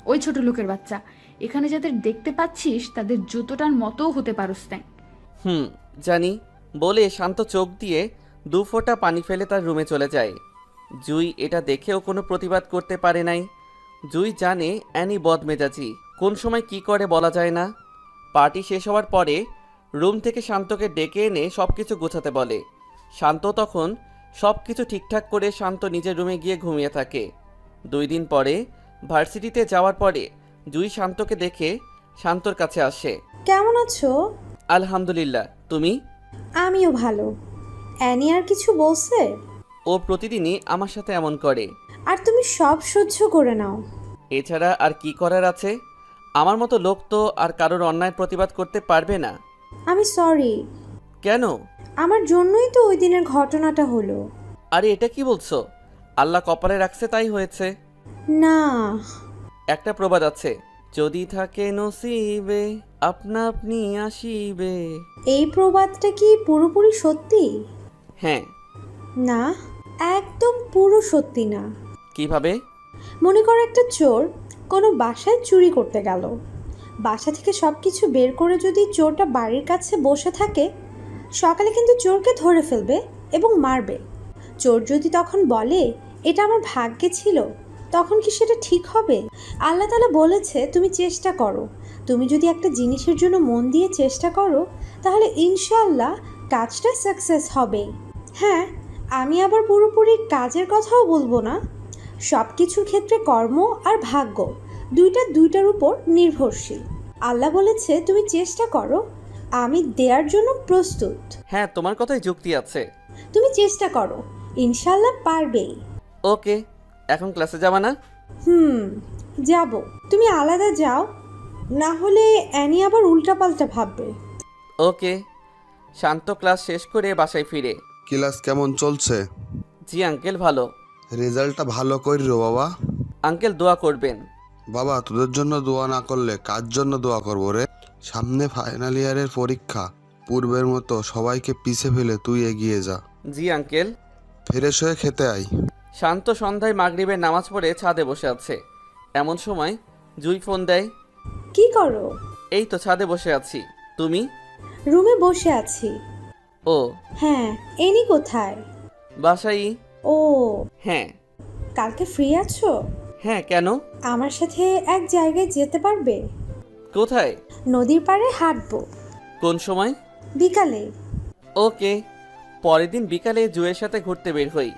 ওই ছোট লোকের বাচ্চা, এখানে যাদের দেখতে পাচ্ছিস তাদের জুতোটার মতোও হতে পারস না। জানি। বলে শান্ত চোখ দিয়ে 2 ফোঁটা পানি ফেলে তার রুমে চলে যায়। জুই এটা দেখেও কোনো প্রতিবাদ করতে পারে নাই। জুই জানে অ্যানি বদমেজাজি, কোন সময় কি করে বলা যায় না। পার্টি শেষ হওয়ার পরে রুম থেকে শান্তকে ডেকে এনে সব কিছু গোছাতে বলে। শান্ত তখন সব কিছু ঠিকঠাক করে শান্ত নিজের রুমে গিয়ে ঘুমিয়ে থাকে। 2 দিন পরে ভার্সিটিতে যাওয়ার পরে জুই শান্তকে দেখে শান্তর কাছে আসে। কেমন আছো? আলহামদুলিল্লাহ, তুমি? আমিও ভালো। অ্যানি আর কিছু বলছে? ও প্রতিদিনই আমার সাথে এমন করে। আর তুমি সব সহ্য করে নাও? এছাড়া আর কি করার আছে? আমার মতো লোক তো আর কারোর অন্যায় প্রতিবাদ করতে পারবে না। আমি সরি। কেন? আমার জন্যই তো ওই দিনের ঘটনাটা হলো। আরে এটা কি বলছো? আল্লাহ কপালে রাখছে তাই হয়েছে। না। একটা প্রবাদ আছে, যদি থাকে নসিবে আপনা আপনি আসিবে। এই প্রবাদটা কি পুরোপুরি সত্যি? হ্যাঁ। না, একদম পুরো সত্যি না। কিভাবে? মনে করো একটা চোর কোনো বাসায় চুরি করতে গেল। বাসা থেকে সব কিছু বের করে যদি চোরটা বাড়ির কাছে বসে থাকে, সকালে কিন্তু চোরকে ধরে ফেলবে এবং মারবে। চোর যদি তখন বলে এটা আমার ভাগ্যে ছিল, তখন কি সেটা ঠিক হবে? আল্লাহ তাআলা বলেছে তুমি চেষ্টা করো। তুমি যদি একটা জিনিসের জন্য মন দিয়ে চেষ্টা করো, তাহলে ইনশাআল্লাহ কাজটা সাকসেস হবে। হ্যাঁ, আমি আবার পুরোপুরি কাজের কথাও বলবো না। সব কিছুর ক্ষেত্রে কর্ম আর ভাগ্য দুইটার উপর নির্ভরশীল। আল্লাহ বলেছে তুমি চেষ্টা করো, আমি দেওয়ার জন্য প্রস্তুত। হ্যাঁ, তোমার কথাই যুক্তি আছে। তুমি চেষ্টা করো, ইনশাআল্লাহ পারবেই। ওকে, এখন ক্লাসে যাবা না? যাব। তুমি আলাদা যাও, না হলে অ্যানি আবার উল্টাপাল্টা ভাববে। ওকে। শান্ত ক্লাস শেষ করে বাসায় ফিরে। ক্লাস কেমন চলছে? জি আঙ্কেল, ভালো। রেজাল্টটা ভালো করিও বাবা। আঙ্কেল দোয়া করবেন। বাবা, তোদের জন্য দোয়া না করলে কার জন্য দোয়া করবো রে? সামনে ফাইনাল ইয়ারের পরীক্ষা, পূর্বের মতো সবাইকে পিছে ফেলে তুই এগিয়ে যা। জি আঙ্কেল। ফ্রেশ হয়ে খেতে আয়। শান্ত সন্ধ্যায় মাগরিবের নামাজ পড়ে ছাদে বসে আছে। এমন সময় জুই ফোন দেয়। কি করো? এই তো ছাদে বসে আছি। তুমি? রুমে বসে আছি। ও হ্যাঁ, এনি কোথায়? বাসায়। ও, হ্যাঁ। কালকে ফ্রি আছো? হ্যাঁ, কেন? আমার সাথে এক জায়গায় যেতে পারবে? কোথায়? নদীর পাড়ে হাঁটবো। কোন সময়? বিকালে। ওকে। পরের দিন বিকালে জুয়ের সাথে ঘুরতে বের হই।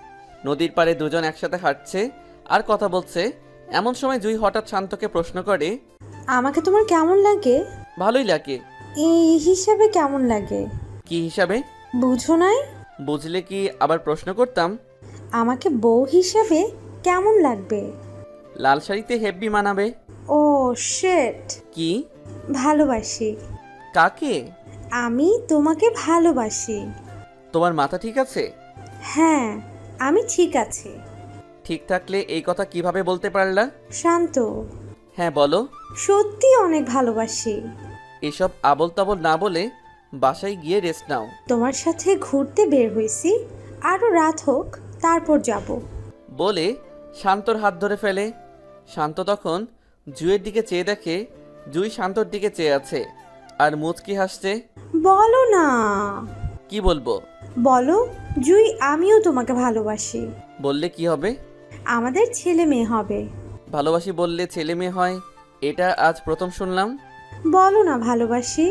নদীর পাড়ে দুজন একসাথে হাঁটছে আর কথা বলছে। এমন সময় জুই হঠাৎ শান্তকে প্রশ্ন করে, আমাকে তোমার কেমন লাগে? ভালোই লাগে। এই হিসাবে কেমন লাগে? কি হিসাবে? বুঝো নাই? বুঝলে কি আবার প্রশ্ন করতাম? আমাকে বউ হিসাবে কেমন লাগবে? লাল শাড়িতে হেব্বি মানাবে। ও শিট। কি? ভালোবাসি। কাকে? আমি তোমাকে ভালোবাসি। তোমার মাথা ঠিক আছে? হ্যাঁ, আমি ঠিক আছি। ঠিক থাকলে এই কথা কিভাবে বলতে পারলা? শান্ত। হ্যাঁ বলো। সত্যি অনেক ভালোবাসি। এসব আবল তাবল না বলে বাসায় গিয়ে রেস্ট নাও। তোমার সাথে ঘুরতে বের হয়েছি, আরও রাত হোক তারপর যাব। বলে শান্তর হাত ধরে ফেলে। শান্ত তখন জুয়ের দিকে চেয়ে দেখে জুই শান্তর দিকে চেয়ে আছে আর মুচকি হাসছে। বলো না। কি বলবো? বলো, জুই আমিও তোমাকে ভালোবাসি। বললে কি হবে? আমাদের ছেলে মেয়ে হবে। ভালোবাসি বললে ছেলে মেয়ে হয়, এটা আজ প্রথম শুনলাম। বলো না ভালোবাসি।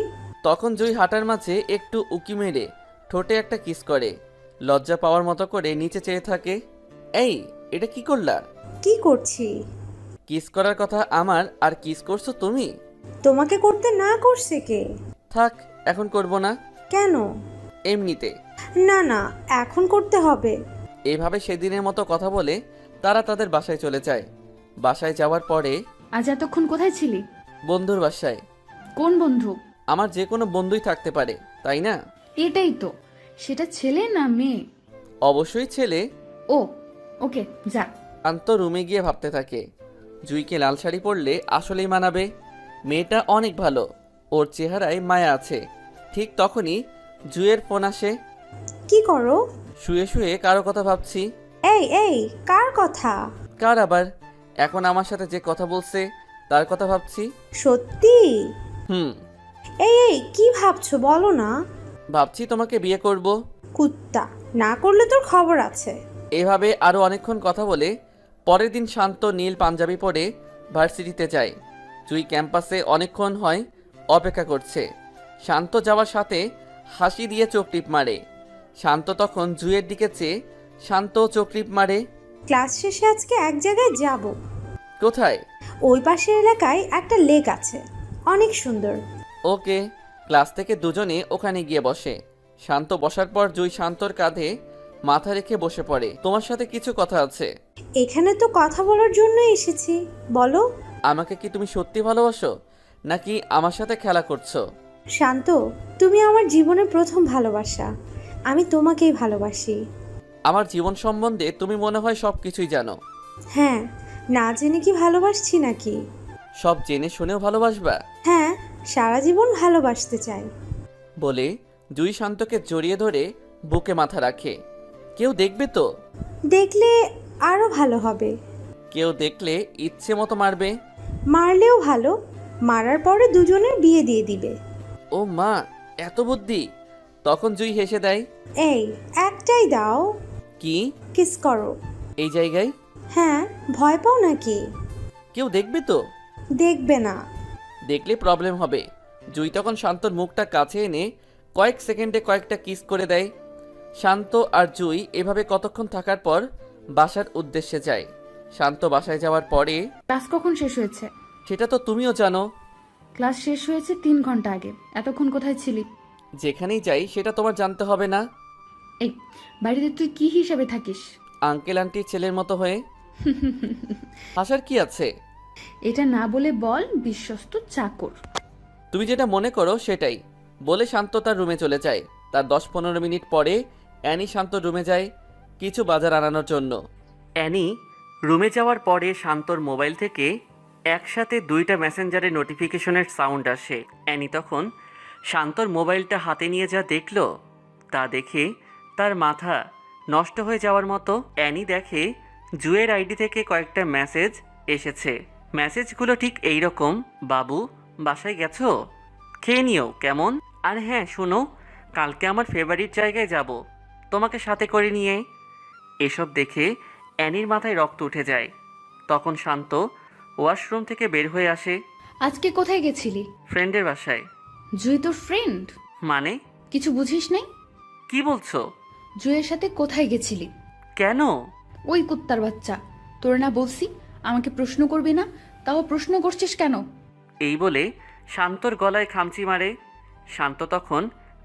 তখন জুই হাঁটার মাঝে একটু উকি মেরে ঠোঁটে একটা কিস করে লজ্জা পাওয়ার মতো করে নিচে চেয়ে থাকে। এই, এটা কি করলা? কি করছি? কিস করার কথা আমার, আর কিস করছো তুমি? তোমাকে করতে না করছে কে? থাক, এখন করব না। কেন? এমনিতে। না না, এখন করতে হবে। এভাবে সেদিনের মতো কথা বলে তারা তাদের বাসায় চলে যায়। বাসায় যাওয়ার পরে, আজ এতক্ষণ কোথায় ছিলি? বন্ধুর বাসায়। কোন বন্ধু? আমার যে কোনো বন্ধুই থাকতে পারে, তাই না? এটাই তো। সেটা ছেলে না মেয়ে? অবশ্যই ছেলে। ও, ওকে, যা। শান্ত রুমে গিয়ে ভাবতে থাকে, জুইকে লাল শাড়ি পরলে আসলেই মানাবে। মেয়েটা অনেক ভালো, ওর চেহারায় মায়া আছে। ঠিক তখনই জুইয়ের ফোন আসে। কি করো? শুয়ে শুয়ে কারো কথা ভাবছি। এই এই, কার কথা? কার আবার? এখন আমার সাথে যে কথা বলছে তার কথা ভাবছি। সত্যি? হুম। এই এই, কি ভাবছো বলো না। ভাবছি তোমাকে বিয়ে করব। কুত্তা, না করলে তোর খবর আছে। এভাবে আরও অনেকক্ষণ কথা বলে পরের দিন শান্ত নীল পাঞ্জাবি পরে ভার্সিটিতে যায়। জুই ক্যাম্পাসে অনেকক্ষণ হয় অপেক্ষা করছে। শান্ত যাওয়ার সাথে হাসি দিয়ে চোখ টিপ মারে। শান্ত তখন জুইয়ের দিকে চেয়ে শান্ত চোখ টিপ মারে। ক্লাস শেষে আজকে এক জায়গায় যাব। কোথায়? ওই পাশের এলাকায় একটা লেক আছে, অনেক সুন্দর। ওকে। ক্লাস থেকে দুজনে ওখানে গিয়ে বসে। শান্ত বসার পর জুই শান্তর কাঁধে মাথা রেখে বসে পড়ে। তোমার সাথে কিছু কথা আছে। এখানে তো কথা বলার জন্য এসেছি, বলো। আমাকে কি তুমি সত্যি ভালোবাসো, নাকি আমার সাথে খেলা করছো? শান্ত, তুমি আমার জীবনের প্রথম ভালোবাসা। আমি তোমাকেই ভালোবাসি। আমার জীবন সম্বন্ধে তুমি মনে হয় সব কিছুই জানো। হ্যাঁ, না জেনে কি ভালোবাসছি নাকি? সব জেনে শুনেও ভালোবাসবা? হ্যাঁ, সারা জীবন ভালোবাসতে চাই। বলে জুই শান্তকে জড়িয়ে ধরে বুকে মাথা রাখে। কেউ দেখবে তো? দেখলে আরও ভালো হবে। কেউ দেখলে ইচ্ছে মতো মারবে। মারলেও ভালো, মারার পরে দুজনের বিয়ে দিয়ে দিবে। ও মা, এত বুদ্ধি! তখন জুই হেসে দেয়। এই একটাই দাও। কি? কিস করো। এই জায়গায়? হ্যাঁ, ভয় পাও নাকি? কেউ দেখবে তো? দেখবে না। দেখলে প্রবলেম হবে। জুই তখন শান্তর মুখটা কাছে এনে কয়েক সেকেন্ডে কয়েকটা কিস করে দেয়। শান্ত আর জুই এভাবে কতক্ষণ থাকার পর বাসার উদ্দেশ্যে যায়। শান্ত বাসায় যাওয়ার পরে, ক্লাস কখন শেষ হয়েছে? সেটা তো তুমিও জানো। ক্লাস শেষ হয়েছে 3 ঘন্টা আগে। এতক্ষণ কোথায় ছিলি? যেখানেই যাই সেটা তোমার জানতে হবে না? এই বাড়িতে তুই কি হিসাবে থাকিস? আঙ্কেল আন্টির ছেলের মতো হয়ে। হাসার কি আছে? এটা না বলে বল বিশ্বস্ত চাকর। তুমি যেটা মনে করো সেটাই বলে শান্ত তার রুমে চলে যায়। তার 10-15 মিনিট পরে অ্যানি শান্ত রুমে যায় কিছু বাজার আনানোর জন্য। অ্যানি রুমে যাওয়ার পরে শান্তর মোবাইল থেকে একসাথে 2টা মেসেঞ্জারের নোটিফিকেশনের সাউন্ড আসে। অ্যানি তখন শান্তর মোবাইলটা হাতে নিয়ে যা দেখলো তা দেখে তার মাথা নষ্ট হয়ে যাওয়ার মতো। অ্যানি দেখে জুয়ের আইডি থেকে কয়েকটা মেসেজ এসেছে। মেসেজগুলো ঠিক এই রকম: বাবু বাসায় গেছো? খেয়ে নিও কেমন? আর হ্যাঁ শোনো, কালকে আমার ফেভারিট জায়গায় যাব, তোমাকে সাথে করে নিয়ে। এসব দেখে অ্যানির মাথায় রক্ত উঠে যায়। তখন শান্ত ওয়াশরুম থেকে বের হয়ে আসে। আজকে কোথায় গেছিলি? ফ্রেন্ডের বাসায়। জুই তোর ফ্রেন্ড? মানে? কিছু বুঝিস নাই? কি বলছো? জুইয়ের সাথে কোথায় গেছিলি? কেন? ওই কুত্তার বাচ্চা, তোর না বলছি আমাকে প্রশ্ন করবি না, তাও প্রশ্ন করছিস কেন? এই বলে শান্তর গলায় খামচি মারে। শান্ত তখন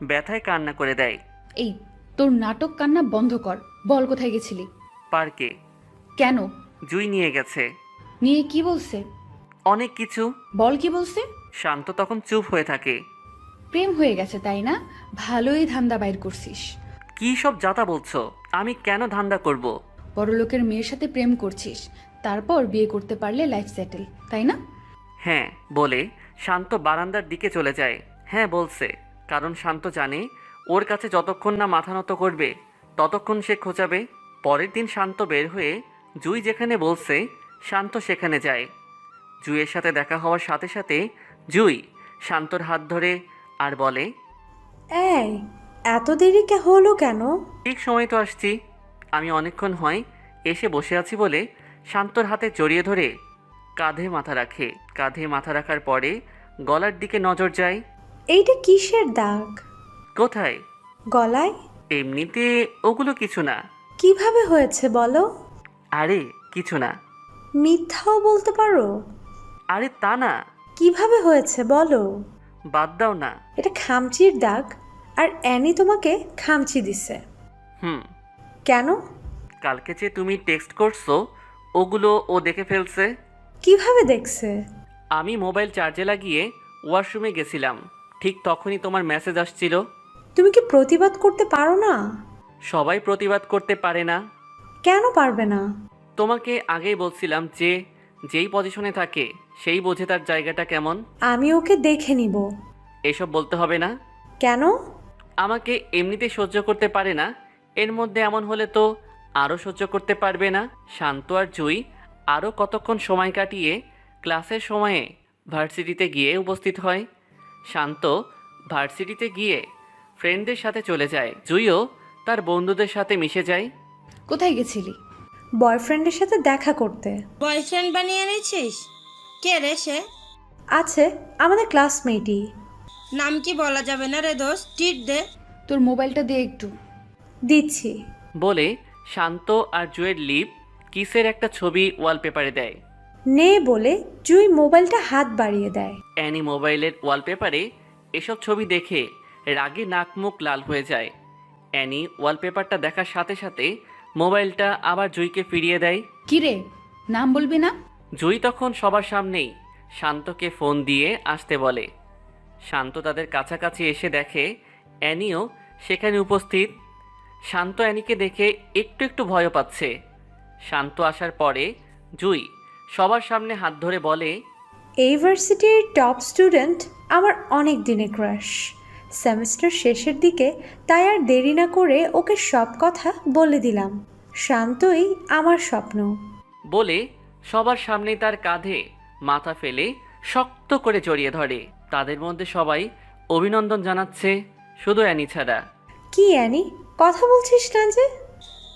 ব্যথায় কান্না করে দেয়। এই তোর নাটক কান্না বন্ধ কর, বল কোথায় গেছিলি? পার্কে। কেন? জুই নিয়ে গেছে। নিয়ে কি বলছে? অনেক কিছু। বল কি বলছে? শান্ত তখন চুপ হয়ে থাকে। প্রেম হয়ে গেছে তাই না? ভালোই ধান্দা বাইর করছিস। কি সব যাতা বলছো? আমি কেন ধান্দা করব? বড়লোকের মেয়ের সাথে প্রেম করছিস, তারপর বিয়ে করতে পারলে লাইফ সেটেল, তাই না? হ্যাঁ বলে শান্ত বারান্দার দিকে চলে যায়। হ্যাঁ বলছে, কারণ শান্ত জানে ওর কাছে যতক্ষণ না মাথা নত করবে ততক্ষণ সে খোঁচাবে। পরের দিন শান্ত বের হয়ে জুই যেখানে বলছে শান্ত সেখানে যায়। জুইয়ের সাথে দেখা হওয়ার সাথে সাথে জুই শান্তর হাত ধরে আর বলে, এই এত দেরি হলো কেন? ঠিক সময় তো আসছি। আমি অনেকক্ষণ হয় এসে বসে আছি বলে শান্তর হাতে জড়িয়ে ধরে কাঁধে মাথা রাখে। কাঁধে মাথা রাখার পরে গলার দিকে নজর যায়। এইটা কিসের দাগ? কোথায়? গলায়? এমনিতে ওগুলো কিছু না। কিভাবে হয়েছে বলো? আরে কিছু না। মিথ্যাও বলতে পারো? আরে তা না। কিভাবে হয়েছে বলো? বাদ দাও না। এটা খামচির দাগ, আর অ্যানি তোমাকে খামচি দিছে। হুম। কেন? কালকে যে তুমি টেক্সট করছো ওগুলো ও দেখে ফেলছে। কিভাবে দেখছে? আমি মোবাইল চার্জে লাগিয়ে ওয়াশরুমে গেছিলাম, ঠিক তখনই তোমার মেসেজ আসছিল। তুমি কি প্রতিবাদ করতে পারো না? সবাই প্রতিবাদ করতে পারে না। কেন পারবে না? তোমাকে আগেই বলছিলাম যে যেই পজিশনে থাকে সেই বোঝে তার জায়গাটা কেমন। আমি ওকে দেখে নিব। এসব বলতে হবে না। কেন? আমাকে এমনিতে সহ্য করতে পারে না, এর মধ্যে এমন হলে তো আরও সহ্য করতে পারবে না। শান্ত আর জুই আরও কতক্ষণ সময় কাটিয়ে ক্লাসের সময়ে ভার্সিটিতে গিয়ে উপস্থিত হয়। শান্ত ভার্সিটিতে গিয়ে ফ্রেন্ডদের সাথে চলে যায়। জুইও তার বন্ধুদের সাথে মিশে যায়। কোথায় গেছিলি? বয়ফ্রেন্ডের সাথে দেখা করতে। বয়ফ্রেন্ড বানিয়ে নিয়েছিস? কে রে সে? আছে, আমাদের ক্লাসমেটই। নাম কি বলা যাবে না রে দোস্ত, টিট দে। তোর মোবাইলটা দে একটু। দিচ্ছি। বলে শান্ত আর জুয়ের লিপ কিসের একটা ছবি ওয়ালপেপারে দেয়। নে বলে জুই মোবাইলটা হাত বাড়িয়ে দেয়। অ্যানি মোবাইলের ওয়ালপেপারে এসব ছবি দেখে রাগে নাক মুখ লাল হয়ে যায়। অ্যানি ওয়ালপেপারটা দেখার সাথে সাথে মোবাইলটা আবার জুইকে ফিরিয়ে দেয়। কিরে, নাম বলবি না? জুই তখন সবার সামনেই শান্তকে ফোন দিয়ে আসতে বলে। শান্ত তাদের কাছাকাছি এসে দেখে অ্যানিও সেখানে উপস্থিত। শান্ত অ্যানিকে দেখে একটু একটু ভয় পাচ্ছে। শান্ত আসার পরে জুই সবার সামনে হাত ধরে বলে, এই ভার্সিটির টপ স্টুডেন্ট আমার অনেক দিনের ক্রাশ। সেমেস্টার শেষের দিকে, তাই আর দেরি না করে ওকে সব কথা বলে দিলাম। শান্তই আমার স্বপ্ন। বলে সবার সামনে তার কাঁধে মাথা ফেলে শক্ত করে জড়িয়ে ধরে। তাদের মধ্যে সবাই অভিনন্দন জানাচ্ছে, শুধু অ্যানি ছাড়া। কি অ্যানি, কথা বলছিস না যে?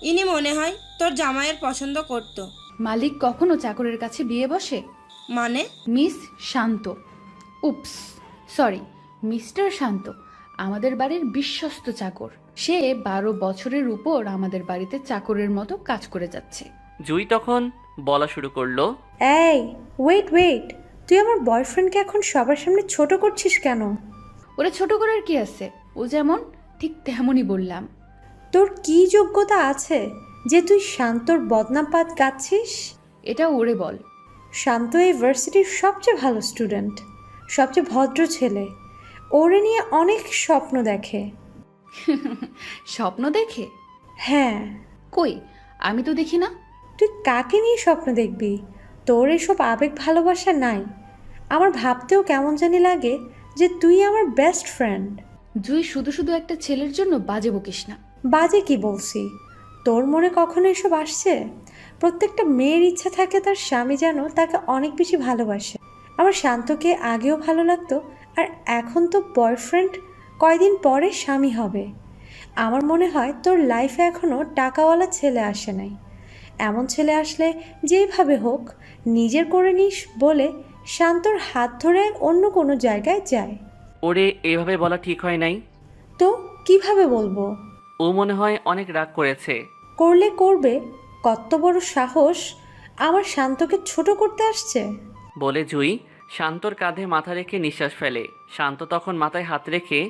ইনি মনে হয় তোর জামাইয়ের পছন্দ করতো। মালিক কখনো চাকরের কাছে বিয়ে বসে? মানে? মিস শান্ত, উপস সরি, মিস্টার শান্ত আমাদের বাড়ির বিশ্বস্ত চাকর। সে 12 বছরের উপর আমাদের বাড়িতে চাকরের মতো কাজ করে যাচ্ছে। জুই তখন বলা শুরু করলো, এই ওয়েট, তুই আমার বয়ফ্রেন্ডকে এখন সবার সামনে ছোট করছিস কেন? ওরা ছোট করার কি আছে? ও যেমন ঠিক তেমনই বললাম। তোর কি যোগ্যতা আছে যে তুই শান্তর বদনাম পাত গাচ্ছিস? এটা ওরে বল। শান্ত এই ভার্সিটির সবচেয়ে ভালো স্টুডেন্ট, সবচেয়ে ভদ্র ছেলে। ওরে নিয়ে অনেক স্বপ্ন দেখে। স্বপ্ন দেখে? হ্যাঁ। কই, আমি তো দেখি না। তুই কাকে নিয়ে স্বপ্ন দেখবি? তোর এসব আবেগ ভালোবাসা নাই। আমার ভাবতেও কেমন জানি লাগে যে তুই আমার বেস্ট ফ্রেন্ড। জুই, শুধু শুধু একটা ছেলের জন্য বাজে বকিস না। বাজে কি বলছি? তোর মনে কখনো এসব আসছে? প্রত্যেকটা মেয়ের ইচ্ছা থাকে তার স্বামী যেন তাকে অনেক বেশি ভালোবাসে। আমার শান্তকে আগেও ভালো লাগতো, আর এখন তো বয়ফ্রেন্ড, কয়দিন পরে স্বামী হবে। আমার মনে হয় তোর লাইফে এখনও টাকাওয়ালা ছেলে আসে নাই। এমন ছেলে আসলে যেইভাবে হোক নিজের করে নিস বলে শান্তর হাত ধরে অন্য কোনো জায়গায় যায়। ওরে এভাবে বলা ঠিক হয় নাই। তো কিভাবে বলবো? ও মনে হয় অনেক রাগ করেছে। করলে করবে, কত বড় সাহস আমার শান্তকে ছোট করতে আসছে। বলে জুই শান্তর কাঁধে মাথা রেখে নিঃশ্বাস ফেলে। শান্ত তখন মাথায় হাত রেখে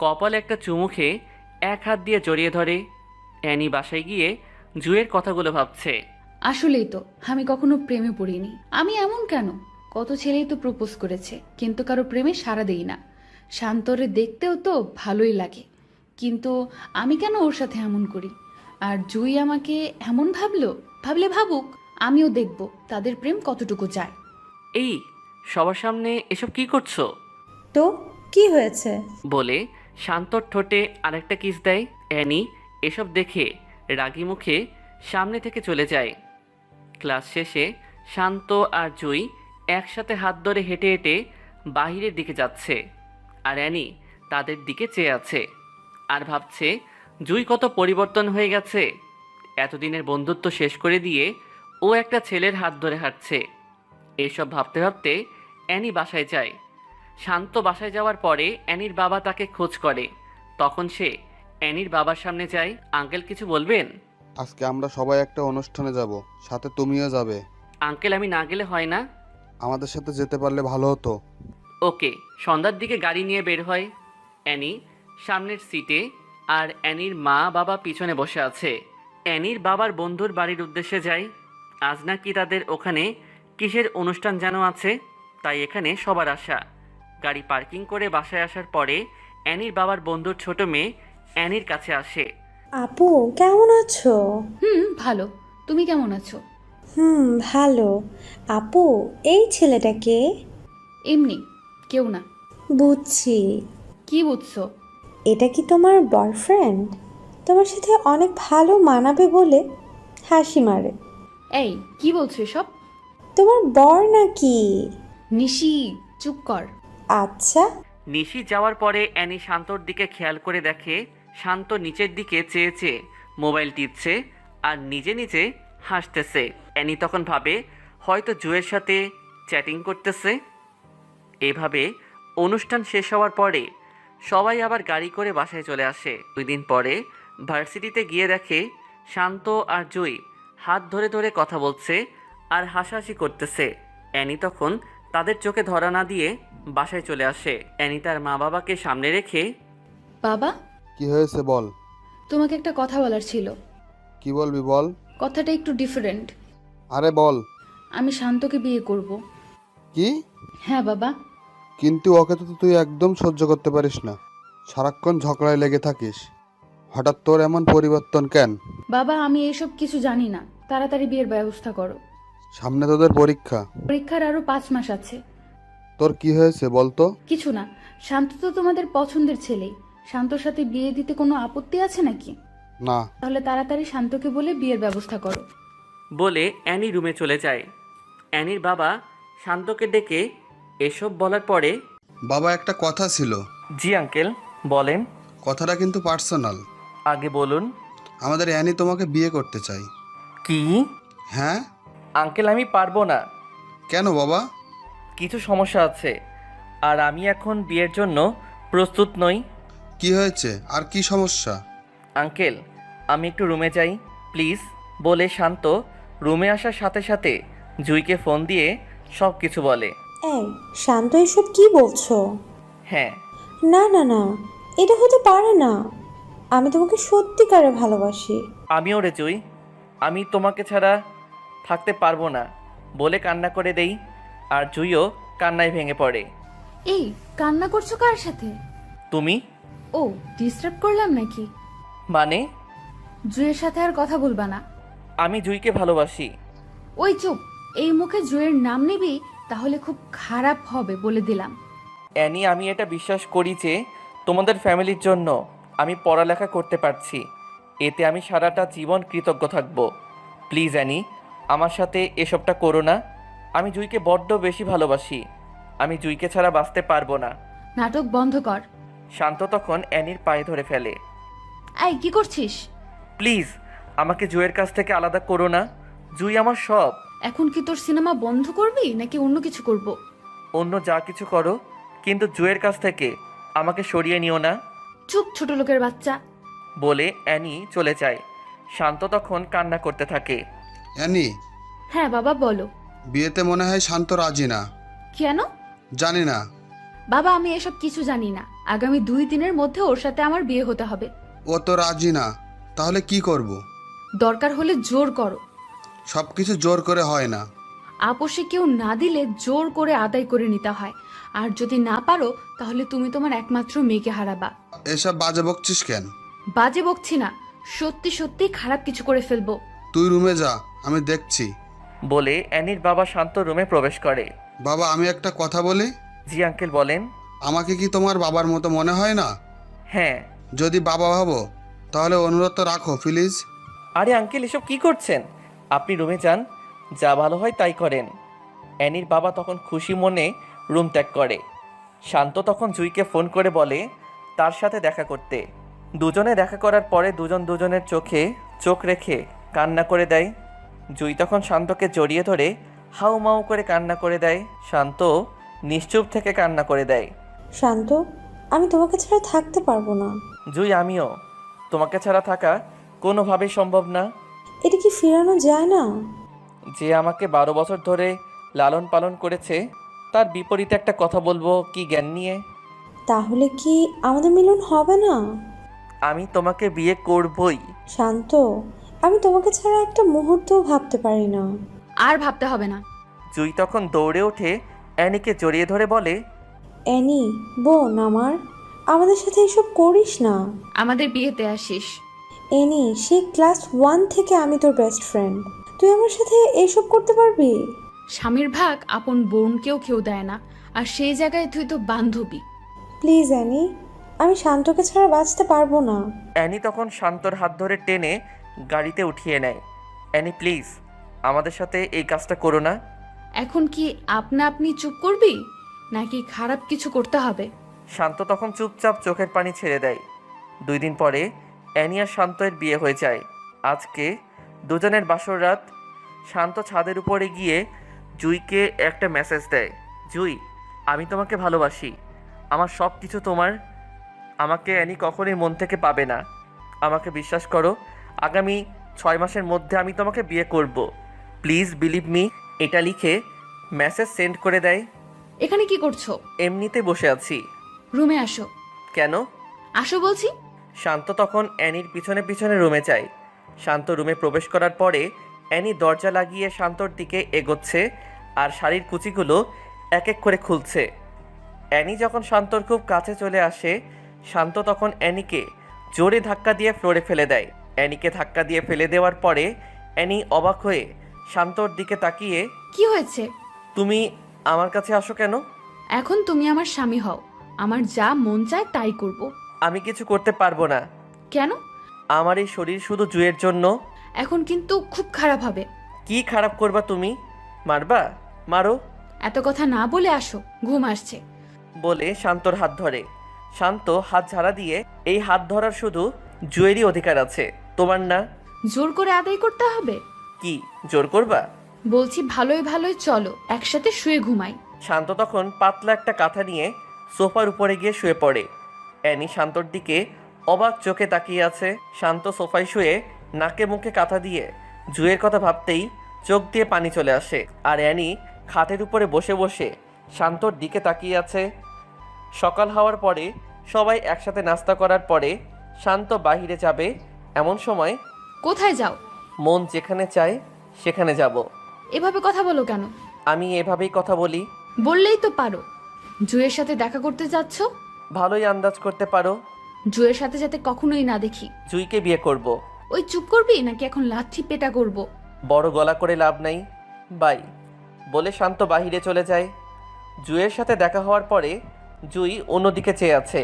কপালে একটা চুমু খেয়ে এক হাত দিয়ে জড়িয়ে ধরে। অ্যানি বাসায় গিয়ে জুইয়ের কথাগুলো ভাবছে। আসলেই তো আমি কখনো প্রেমে পড়িনি। আমি এমন কেন? কত ছেলেই তো প্রপোজ করেছে, কিন্তু কারো প্রেমে সাড়া দেই না। শান্তরে দেখতেও তো ভালোই লাগে, কিন্তু আমি কেন ওর সাথে এমন করি? আর জুই আমাকে এমন ভাবলে ভাবুক, আমিও দেখব তাদের প্রেম কতটুকু যায়। এই সবার সামনে এসব কি করছো? তো কি হয়েছে? বলে শান্তর ঠোঁটে আরেকটা কিস দেয়। অ্যানি এসব দেখে রাগী মুখে সামনে থেকে চলে যায়। ক্লাস শেষে শান্ত আর জুই একসাথে হাত ধরে হেঁটে হেঁটে বাহিরের দিকে যাচ্ছে, আর অ্যানি তাদের দিকে চেয়ে আছে আর ভাবছে জুই কত পরিবর্তন হয়ে গেছে। এতদিনের বন্ধুত্ব শেষ করে দিয়ে ও একটা ছেলের হাত ধরে হাঁটছে। এসব ভাবতে ভাবতে অ্যানি বাসায় যায়। শান্ত বাসায় যাওয়ার পরে অ্যানির বাবা তাকে খোঁজ করে। তখন সে অ্যানির বাবার সামনে যায়। আঙ্কেল কিছু বলবেন? আজকে আমরা সবাই একটা অনুষ্ঠানে যাব, সাথে তুমিও যাবে। আঙ্কেল আমি না গেলে হয় না? আমাদের সাথে যেতে পারলে ভালো হতো। ওকে। সন্ধ্যার দিকে গাড়ি নিয়ে বের হয়। অ্যানি সামনের সিটে আর অ্যানির মা বাবা পিছনে বসে আছে। অ্যানির বাবার বন্ধুর বাড়ির উদ্দেশ্যে যায়। আজ নাকি তাদের ওখানে কিসের অনুষ্ঠান যেন আছে, তাই এখানে সবার আসা। গাড়ি পার্কিং করে বাসায় আসার পরে অ্যানির বাবার বন্ধুর ছোট মেয়ে অ্যানির কাছে আসে। আপু কেমন আছো? ভালো। তুমি কেমন আছো? ভালো। আপু এই ছেলেটাকে? এমনি কেউ না। বুঝছি। কি বুঝছো? এটা কি তোমার বয়ফ্রেন্ড? তোমার সাথে অনেক ভালো মানাবে বলে হাসি মারে। এই কি বলছো এসব? তোমার বর নাকি? নিশি চুপ কর। আচ্ছা। নিশি যাওয়ার পরে অ্যানি শান্তর দিকে খেয়াল করে দেখে শান্ত নিচের দিকে চেয়ে চেয়ে মোবাইল টিপছে আর নিজে নিজে হাসতেছে। অ্যানি তখন ভাবে হয়তো জুয়ের সাথে চ্যাটিং করতেছে। এভাবে অনুষ্ঠান শেষ হওয়ার পরে সবাই আবার গাড়ি করে বাসায় চলে আসে। 2 দিন পরে ভার্সিটিতে গিয়ে দেখে শান্ত আর জুই হাত ধরে ধরে কথা বলছে আর হাসাহাসি করতেছে। অ্যানি তখন তাদের চোখে ধরা না দিয়ে বাসায় চলে আসে। অ্যানি তার মা বাবাকে সামনে রেখে, বাবা, কি হয়েছে বল। তোমাকে একটা কথা বলার ছিল। কি বলবি বল। কথাটা একটু ডিফারেন্ট। আরে বল। আমি শান্তকে বিয়ে করব। কি? হ্যাঁ বাবা। কিন্তু ওকে তো তুই একদম সহ্য করতে পারিস না, সারাক্ষণ ঝগড়ায় লেগে থাকিস। হঠাৎ তোর এমন পরিবর্তন কেন? বাবা আমি এসব কিছু জানি না, তাড়াতাড়ি বিয়ের ব্যবস্থা করো। সামনে তোদের পরীক্ষা। পরীক্ষার আরো 5 মাস আছে। তোর কি হয়েছে বল তো। কিছু না, শান্ত তো তোমাদের পছন্দের ছেলেই। শান্তর সাথে বিয়ে দিতে কোনো আপত্তি আছে নাকি? না। তাহলে তাড়াতাড়ি শান্তকে বলে বিয়ের ব্যবস্থা করো। বলে অ্যানি রুমে চলে যায়। অ্যানির বাবা শান্তকে ডেকে এসব বলার পরে, বাবা, একটা কথা ছিল। জি আঙ্কেল, বলেন। কথাটা কিন্তু পার্সোনাল। আগে বলুন। আমাদের অ্যানি তোমাকে বিয়ে করতে চাই। কি? হ্যাঁ। আঙ্কেল, আমি পারবো না। কেন বাবা? কিছু সমস্যা আছে, আর আমি এখন বিয়ের জন্য প্রস্তুত নই। কি হয়েছে, আর কি সমস্যা? আঙ্কেল, আমি একটু রুমে যাই প্লিজ। বলে শান্ত রুমে আসার সাথে সাথে জুইকে ফোন দিয়ে সব কিছু বলে। এই শান্ত, এসব কি বলছো? হ্যাঁ। না না না, এটা হতে পারে না। আমি তোমাকে সত্যিকারে ভালোবাসি। আমিও রে জুই, আমি তোমাকে ছাড়া থাকতে পারবো না বলে কান্না করে দেই, আর জুইও কান্নায় ভেঙে পড়ে। এই কান্না করছো কার সাথে? তুমি? ও, ডিস্টার্ব করলাম নাকি? মানে? জুয়ের সাথে আর কথা বলবা না। আমি জুইকে ভালোবাসি। ওই চুপ, এই মুখে জুয়ের নাম নিবি তাহলে খুব খারাপ হবে বলে দিলাম। অ্যানি, আমি এটা বিশ্বাস করি যে তোমাদের ফ্যামিলির জন্য আমি পড়ালেখা করতে পারছি, এতে আমি সারাটা জীবন কৃতজ্ঞ থাকব। প্লিজ অ্যানি, আমার সাথে এসবটা করো না। আমি জুইকে বড্ড বেশি ভালোবাসি, আমি জুইকে ছাড়া বাঁচতে পারবো না। নাটক বন্ধ কর। শান্ত তখন অ্যানির পায়ে ধরে ফেলে। এই কি করছিস? প্লিজ আমাকে জুইয়ের কাছ থেকে আলাদা করো না, জুই আমার সব। এখন কি তোর সিনেমা বন্ধ করবি নাকি অন্য কিছু করব? অন্য যা কিছু করো, কিন্তু জুইয়ের কাছ থেকে আমাকে সরিয়ে নিও না। চুপ ছোট লোকের বাচ্চা। বলে অ্যানি চলে যায়। শান্ত তখন কান্না করতে থাকে। অ্যানি, হ্যাঁ বাবা বলো। বিয়েতে মনে হয় শান্ত রাজি না। কেন? জানি না। বাবা আমি এসব কিছু জানি না। আগামী 2 দিনের মধ্যে ওর সাথে আমার বিয়ে হতে হবে। ও তো রাজি না, তাহলে কি করব? দরকার হলে জোর করো। সব কিছু জোর করে হয় না। আপোষে কেউ না দিলে জোর করে আদায় করে নিতে হয়। আর যদি না পারো তাহলে তুমি তোমার একমাত্র মেয়েকে হারাবা। এসব বাজে বকছিস কেন? বাজে বকছি না, সত্যি সত্যি খারাপ কিছু করে ফেলবো। তুই রুমে যা, আমি দেখছি। বলে অ্যানির বাবা শান্ত রুমে প্রবেশ করে। বাবা, আমি একটা কথা বলি। জি আঙ্কেল, বলেন। আমাকে কি তোমার বাবার মতো মনে হয় না? হ্যাঁ। যদি বাবা ভাবো তাহলে অনুরোধ রাখো প্লিজ। আরে আঙ্কেল, এসব কি করছেন? আপনি রুমে যান, যা ভালো হয় তাই করেন। অ্যানির বাবা তখন খুশি মনে রুম ত্যাগ করে। শান্ত তখন জুইকে ফোন করে বলে তার সাথে দেখা করতে। দুজনে দেখা করার পরে দুজন দুজনের চোখে চোখ রেখে কান্না করে দেয়। জুই তখন শান্তকে জড়িয়ে ধরে হাউমাউ করে কান্না করে দেয়। শান্ত নিশ্চুপ থেকে কান্না করে দেয়। শান্ত, আমি তোমাকে ছাড়া থাকতে পারবো না। জুই, আমিও তোমাকে ছাড়া থাকা কোনোভাবেই সম্ভব না। এটা কি ফেরানো যায় না? যে আমাকে 12 বছর ধরে লালন পালন করেছে, তার বিপরীতে একটা কথা বলবো কি জ্ঞান নিয়ে? তাহলে কি আমাদের মিলন হবে না? আমি তোমাকে বিয়ে করবই। শান্ত, আমি তোমাকে ছাড়া একটা মুহূর্তও ভাবতে পারি না। আর ভাবতে হবে না। জুই তখন দৌড়ে ওঠে অ্যানিকে জড়িয়ে ধরে বলে, অ্যানি বোন আমার, আমাদের সাথে এসব করিস না। আমাদের বিয়েতে আসিস। অ্যানি, সেই ক্লাস 1 থেকে আমি তোর বেস্ট ফ্রেন্ড। তুই আমার সাথে এসব করতে পারবি? স্বামীর ভাগ আপন বোনকেও কেউ দেয় না, আর সেই জায়গায় তুই তো বান্ধবী। প্লিজ অ্যানি, আমি শান্তকে ছাড়া বাঁচতে পারবো না। অ্যানি তখন শান্তর হাত ধরে টেনে গাড়িতে উঠিয়ে নেয়। অ্যানি প্লিজ, আমাদের সাথে এই কাজটা করো না। এখন কি আপনা আপনি চুপ করবি নাকি খারাপ কিছু করতে হবে? শান্ত তখন চুপচাপ চোখের পানি ছেড়ে দেয়। 2 দিন পরে অ্যানি আর শান্তের বিয়ে হয়ে যায়। আজকে দুজনের বাসর রাত। শান্ত ছাদের উপরে গিয়ে জুইকে একটা মেসেজ দেয়। জুই, আমি তোমাকে ভালোবাসি, আমার সব কিছু তোমার। আমাকে অ্যানি কখনোই মন থেকে পাবে না, আমাকে বিশ্বাস করো। আগামী 6 মাসের মধ্যে আমি তোমাকে বিয়ে করব, প্লিজ বিলিভ মি। এটা লিখে মেসেজ সেন্ড করে দেয়। এখানে কি করছো? এমনিতে বসে আছি। রুমে আসো। কেন? আসো বলছি। শান্ত তখন অ্যানির পিছনে পিছনে রুমে যায়। শান্ত রুমে প্রবেশ করার পরে অ্যানি দরজা লাগিয়ে শান্তর দিকে এগোচ্ছে আর শাড়ির কুচিগুলো এক এক করে খুলছে। অ্যানি যখন শান্তর খুব কাছে চলে আসে, শান্ত তখন অ্যানিকে জোরে ধাক্কা দিয়ে ফ্লোরে ফেলে দেয়। অ্যানিকে ধাক্কা দিয়ে ফেলে দেওয়ার পরে অ্যানি অবাক হয়ে শান্তর দিকে তাকিয়ে, কি হয়েছে? তুমি আমার কাছে আসো কেন? এখন তুমি আমার স্বামী হও, আমার যা মন চায় তাই করব। আমি কিছু করতে পারবো না। কেন? আমার এই শরীর শুধু জুয়ের জন্য। এখন কিন্তু খুব খারাপ হবে। কি খারাপ করবা তুমি? মারবা? মারো। এত কথা না বলে আসো, ঘুম আসছে। বলে শান্তর হাত ধরে। শান্ত হাত ঝাড়া দিয়ে, এই হাত ধরার শুধু জুয়েরই অধিকার আছে, তোমার না। জোর করে আদায় করতে হবে? কি জোর করবা? বলছি ভালোই ভালোই চলো একসাথে শুয়ে ঘুমাই। শান্ত তখন পাতলা একটা কাঁথা নিয়ে সোফার উপরে গিয়ে শুয়ে পড়ে। অ্যানি শান্তর দিকে অবাক চোখে তাকিয়ে আছে। শান্ত সোফায় শুয়ে নাকে মুখে কাঁথা দিয়ে জুয়ের কথা ভাবতেই চোখ দিয়ে পানি চলে আসে। আর অ্যানি খাটের উপরে বসে বসে শান্তর দিকে তাকিয়ে আছে। সকাল হওয়ার পরে সবাই একসাথে নাস্তা করার পরে শান্ত বাহিরে যাবে। এমন সময় কোথায় যাও? মন যেখানে চায় সেখানে যাব। এভাবে কথা বলো কেন? আমি এভাবেই কথা বলি। বললেই তো পারো। জুয়ের সাথে দেখা করতে যাচ্ছ? ভালোই আন্দাজ করতে পারো। জুয়ের সাথে যাতে কখনোই না দেখি। জুইকে বিয়ে করব। ওই চুপ করবি নাকি এখন লাঠি পেটা করব? বড় গলা করে লাভ নাই, বাই। বলে শান্ত বাহিরে চলে যায়। জুইয়ের সাথে দেখা হওয়ার পরে জুই অন্যদিকে চেয়ে আছে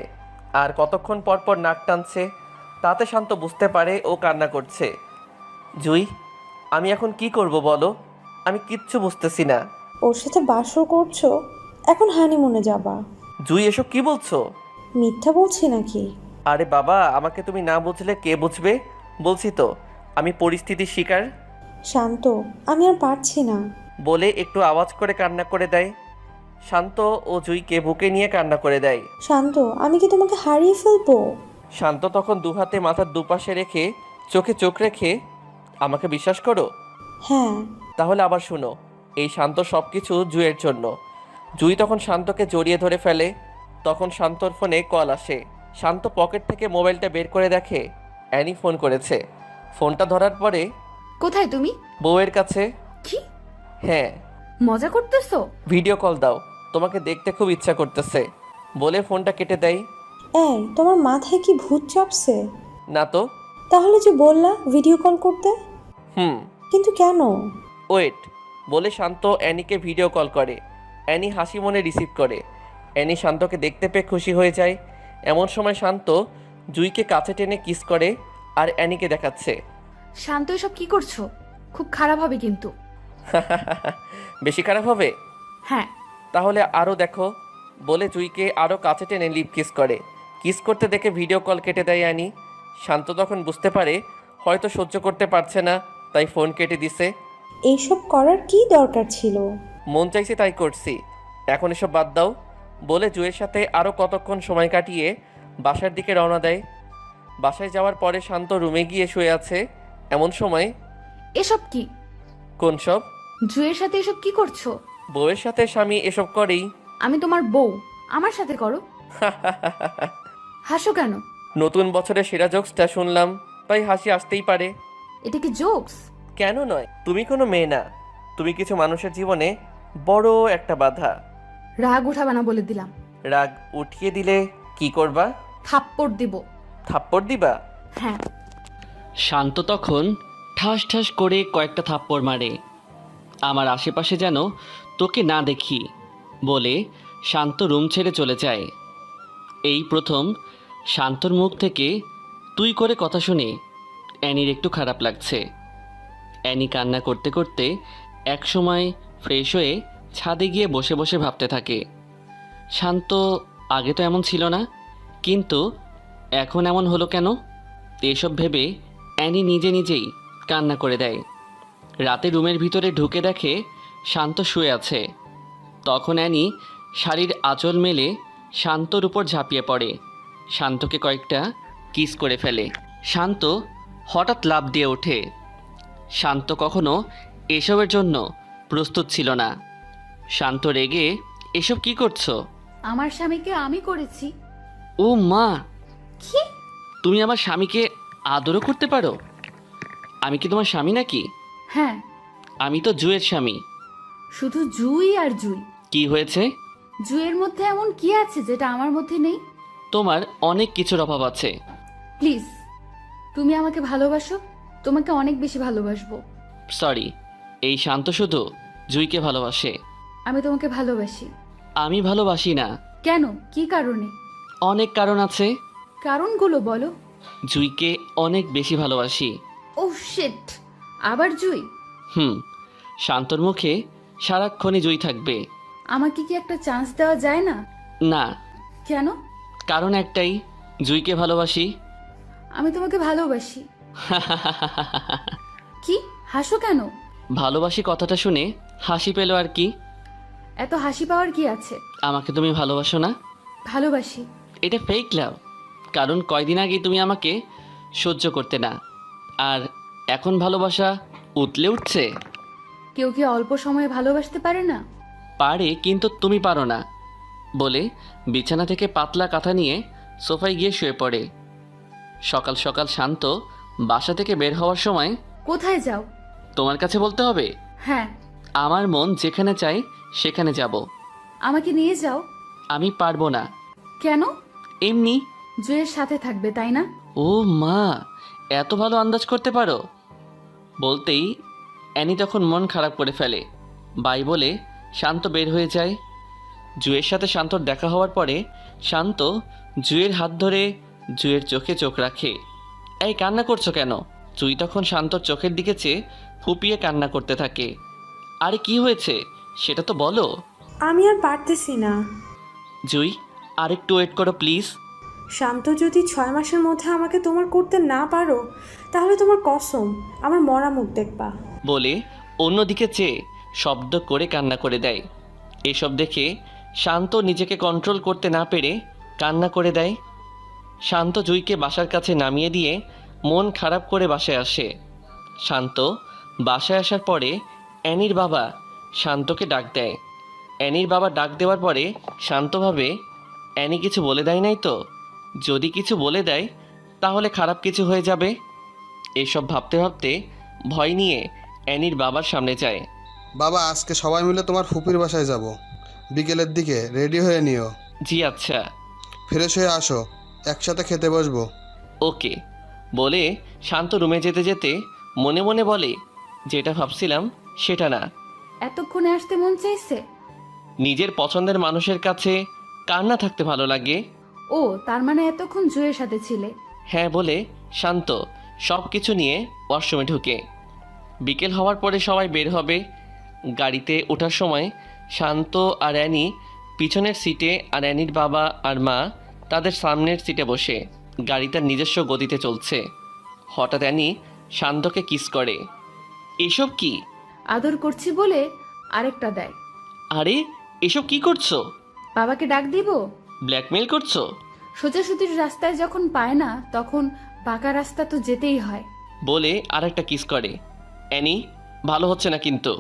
আর কতক্ষণ পর পর নাক টানছে। তাতে শান্ত বুঝতে পারে ও কান্না করছে। জুই, আমি এখন কি করব বলো? আমি কিচ্ছু বুঝতেছি না। ওর সাথে বাসর করছো, এখন হানিমুনে যাবা। জুই, এসব কি বলছো? মিথ্যা বলছি নাকি? আরে বাবা, আমাকে তুমি না বুঝলে কে বুঝবে? বলছি তো আমি পরিস্থিতির শিকার। শান্ত, আমি আর পারছি না। বলে একটু আওয়াজ করে কান্না করে দেয়। শান্ত ও জুইকে বুকে নিয়ে কান্না করে দেয়। শান্ত, আমি কি তোমাকে হারিয়ে ফেলবো? শান্ত তখন দুহাতে মাথার দুপাশে রেখে চোখে চোখ রেখে, আমাকে বিশ্বাস করো? হ্যাঁ। তাহলে আবার শুনো, এই শান্ত সব কিছু জুইয়ের জন্য। জুই তখন শান্তকে জড়িয়ে ধরে ফেলে। তখন শান্তর ফোনে কল আসে। শান্ত পকেট থেকে মোবাইলটা বের করে দেখে অ্যানি ফোন করেছে। ফোনটা ধরার পরে, কোথায় তুমি? বউয়ের কাছে। কি হ্যাঁ। মজা করতেছো? ভিডিও কল দাও, তোমাকে দেখতে খুব ইচ্ছা করতেছে। বলে ফোনটা কেটে দেয়। এই, তোমার মাথায় কি ভূত চাপছে? না তো। তাহলে যে বললা ভিডিও কল করতে, কিন্তু কেন? ওয়েট। বলে শান্ত অ্যানিকে ভিডিও কল করে। অ্যানি হাসি মনে রিসিভ করে। অ্যানি শান্তকে দেখতে পেয়ে খুশি হয়ে যায়। এমন সময় শান্ত জুইকে কাছে টেনে কিস করে আর অ্যানিকে দেখাচ্ছে। শান্ত, এসব কি করছো? খুব খারাপ হবে কিন্তু। বেশি খারাপ হবে? হ্যাঁ। তাহলে আরও দেখো। বলে জুইকে আরও কাছে টেনে লিপ কিস করে। কিস করতে দেখে ভিডিও কল কেটে দেয় অ্যানি। শান্ত তখন বুঝতে পারে হয়তো সহ্য করতে পারছে না, তাই ফোন কেটে দিছে। এইসব করার কি দরকার ছিল? মন চাইছে তাই করছি, এখন এসব বাদ দাও। বলে জুয়ের সাথে আরও কতক্ষণ সময় কাটিয়ে বাসার দিকে রওনা দেয়। বাসায় যাওয়ার পরে শান্ত রুমে গিয়ে শুয়ে আছে। এমন সময়, এসব কি? কোন সব? জুয়ের সাথে এসব কি করছো? বউয়ের সাথে স্বামী এসব করেই। আমি তোমার বউ, আমার সাথে করো। হাসো কেন? নতুন বছরের সেরা জোকসটা শুনলাম, তাই হাসি আসতেই পারে। এটা কি জোকস? কেন নয়? তুমি কোনো মেয়ে না, তুমি কিছু মানুষের জীবনে বড় একটা বাধা। রাগ উঠাবা না বলে দিলাম। রাগ উঠিয়ে দিলে কি করবা? থাপ্পড় দিব। থাপ্পড় দিবা? হ্যাঁ। শান্ত তখন ঠাস ঠাস করে কয়েকটা থাপ্পড় মারে। আমার আশেপাশে যেন তোকে না দেখি বলে শান্ত রুম ছেড়ে চলে যায়। এই প্রথম শান্তর মুখ থেকে তুই করে কথা শুনে অ্যানির একটু খারাপ লাগছে। অ্যানি কান্না করতে করতে একসময় ফ্রেশ হয়ে ছাদে গিয়ে বসে বসে ভাবতে থাকে, শান্ত আগে তো এমন ছিল না, কিন্তু এখন এমন হলো কেন? এসব ভেবে অ্যানি নিজে নিজেই কান্না করে দেয়। রাতে রুমের ভিতরে ঢুকে দেখে শান্ত শুয়ে আছে। তখন অ্যানি শাড়ির আঁচল মেলে শান্তর উপর ঝাঁপিয়ে পড়ে, শান্তকে কয়েকটা কিস করে ফেলে। শান্ত হঠাৎ লাফ দিয়ে ওঠে। শান্ত কখনো এসবের জন্য প্রস্তুত ছিল না। শান্ত রেগে, এসব কি করছো? আমার স্বামীকে আমি করেছি। ও মা, কি? তুমি আমার স্বামীকে আদরও করতে পারো? আমি কি তোমার স্বামী নাকি? হ্যাঁ। আমি তো জুয়ের স্বামী। শুধু জুই আর জুই। কি হয়েছে? জুয়ের মধ্যে এমন কি আছে যেটা আমার মধ্যে নেই? তোমার অনেক কিছুর অভাব আছে। প্লিজ, তুমি আমাকে ভালোবাসো, তোমাকে অনেক বেশি ভালোবাসবো। সরি, এই শান্ত শুধু জুইকে ভালোবাসে। আমি তোমাকে ভালোবাসি। আমি ভালোবাসি না। কেন, কি কারণে? অনেক কারণ আছে। কারণগুলো বলো। জুইকে অনেক বেশি ভালোবাসি। ও শিট, আবার জুই? শান্তর মুখে সারাক্ষণই জুই থাকবে। আমাকে কি একটা চান্স দেওয়া যায় না? না, কেন? কারণ একটাই, জুইকে ভালোবাসি। আমি তোমাকে ভালোবাসি। কি হাসো কেন? ভালোবাসি কথাটা শুনে হাসি পেল আর কি। এত হাসি পাওয়ার কি আছে? আমাকে তুমি ভালোবাসো না? ভালোবাসি। এটা ফেক লাভ, কারণ কয়দিন আগে তুমি আমাকে সহ্য করতে না, আর এখন ভালোবাসা উতলে উঠছে। কেউ কি অল্প সময়ে ভালোবাসতে পারে না? পারে, কিন্তু তুমি পারো না। বলে বিছানা থেকে পাতলা কাঁথা নিয়ে সোফায় গিয়ে শুয়ে পড়ে। সকাল সকাল শান্ত বাসা থেকে বের হওয়ার সময়, কোথায় যাও? তোমার কাছে বলতে হবে? হ্যাঁ। আমার মন যেখানে চাই সেখানে যাব। আমাকে নিয়ে যাও। আমি পারবো না। কেন? এমনি। জুয়ের সাথে থাকবে তাই না? ও মা, এত ভালো আন্দাজ করতে পারো। বলতেই অ্যানি তখন মন খারাপ করে ফেলে। বাই বলে শান্ত বের হয়ে যায়। জুয়ের সাথে শান্তর দেখা হওয়ার পরে শান্ত জুয়ের হাত ধরে জুয়ের চোখে চোখ রাখে। এই কান্না করছো কেন? জুই তখন শান্তর চোখের দিকে চেয়ে ফুপিয়ে কান্না করতে থাকে। আরে কি হয়েছে সেটা তো বলো। আমি আর পারতেছি না। জুই, আরেকটু ওয়েট করো প্লিজ। শান্ত, যদি 6 মাসের মধ্যে আমাকে তোমার করতে না পারো, তাহলে তোমার কসম আমার মরা মুখ দেখবা। বলে অন্যদিকে চেয়ে শব্দ করে কান্না করে দেয়। এসব দেখে শান্ত নিজেকে কন্ট্রোল করতে না পেরে কান্না করে দেয়। শান্ত জুইকে বাসার কাছে নামিয়ে দিয়ে মন খারাপ করে বাসায় আসে। শান্ত বাসায় আসার পরে অ্যানির বাবা শান্তকে ডাক দেয়। অ্যানির বাবা ডাক দেওয়ার পরে শান্ত ভাবে, অ্যানি কিছু বলে দেয় নাই তো? যদি কিছু বলে দেয় তাহলে খারাপ কিছু হয়ে যাবে। এসব ভাবতে ভাবতে ভয় নিয়ে অ্যানির বাবার সামনে যায়। বাবা, আজকে সবাই মিলে তোমার ফুপির বাসায় যাব, বিকেলের দিকে রেডি হয়ে নিও। জি আচ্ছা। ফ্রেশ হয়ে আসো, একসাথে খেতে বসবো। ওকে। বলে শান্ত রুমে যেতে যেতে মনে মনে বলে, যেটা ভাবছিলাম সেটা না। এতক্ষণে আসতে মন চাইছে? নিজের পছন্দের মানুষের কাছে কার না থাকতে ভালো লাগে? ও, তার মানে এতক্ষণ জুয়ের সাথে ছিলে? হ্যাঁ বলে শান্ত সব কিছু নিয়ে ওয়াশরুমে ঢুকে। বিকেল হওয়ার পরে সবাই বের হবে। গাড়িতে ওঠার সময় শান্ত আর অ্যানি পিছনের সিটে, আর অ্যানির বাবা আর মা তাদের সামনের সিটে বসে। গাড়ি তার নিজস্ব গতিতে চলছে। হঠাৎ অ্যানি শান্তকে কিস করে। এসব কি? আদর করছি বলে আরেকটা দেয়। আরে এসব কি করছো? বাবাকে ডাক দিব? ব্ল্যাকমেল করছো? সোজাসুটির রাস্তায় যখন পায় না তখন বাঁকা রাস্তা তো যেতেই হয়। বলে আরেকটা কিস করে। অ্যানি, ভালো হচ্ছে না কিন্তু।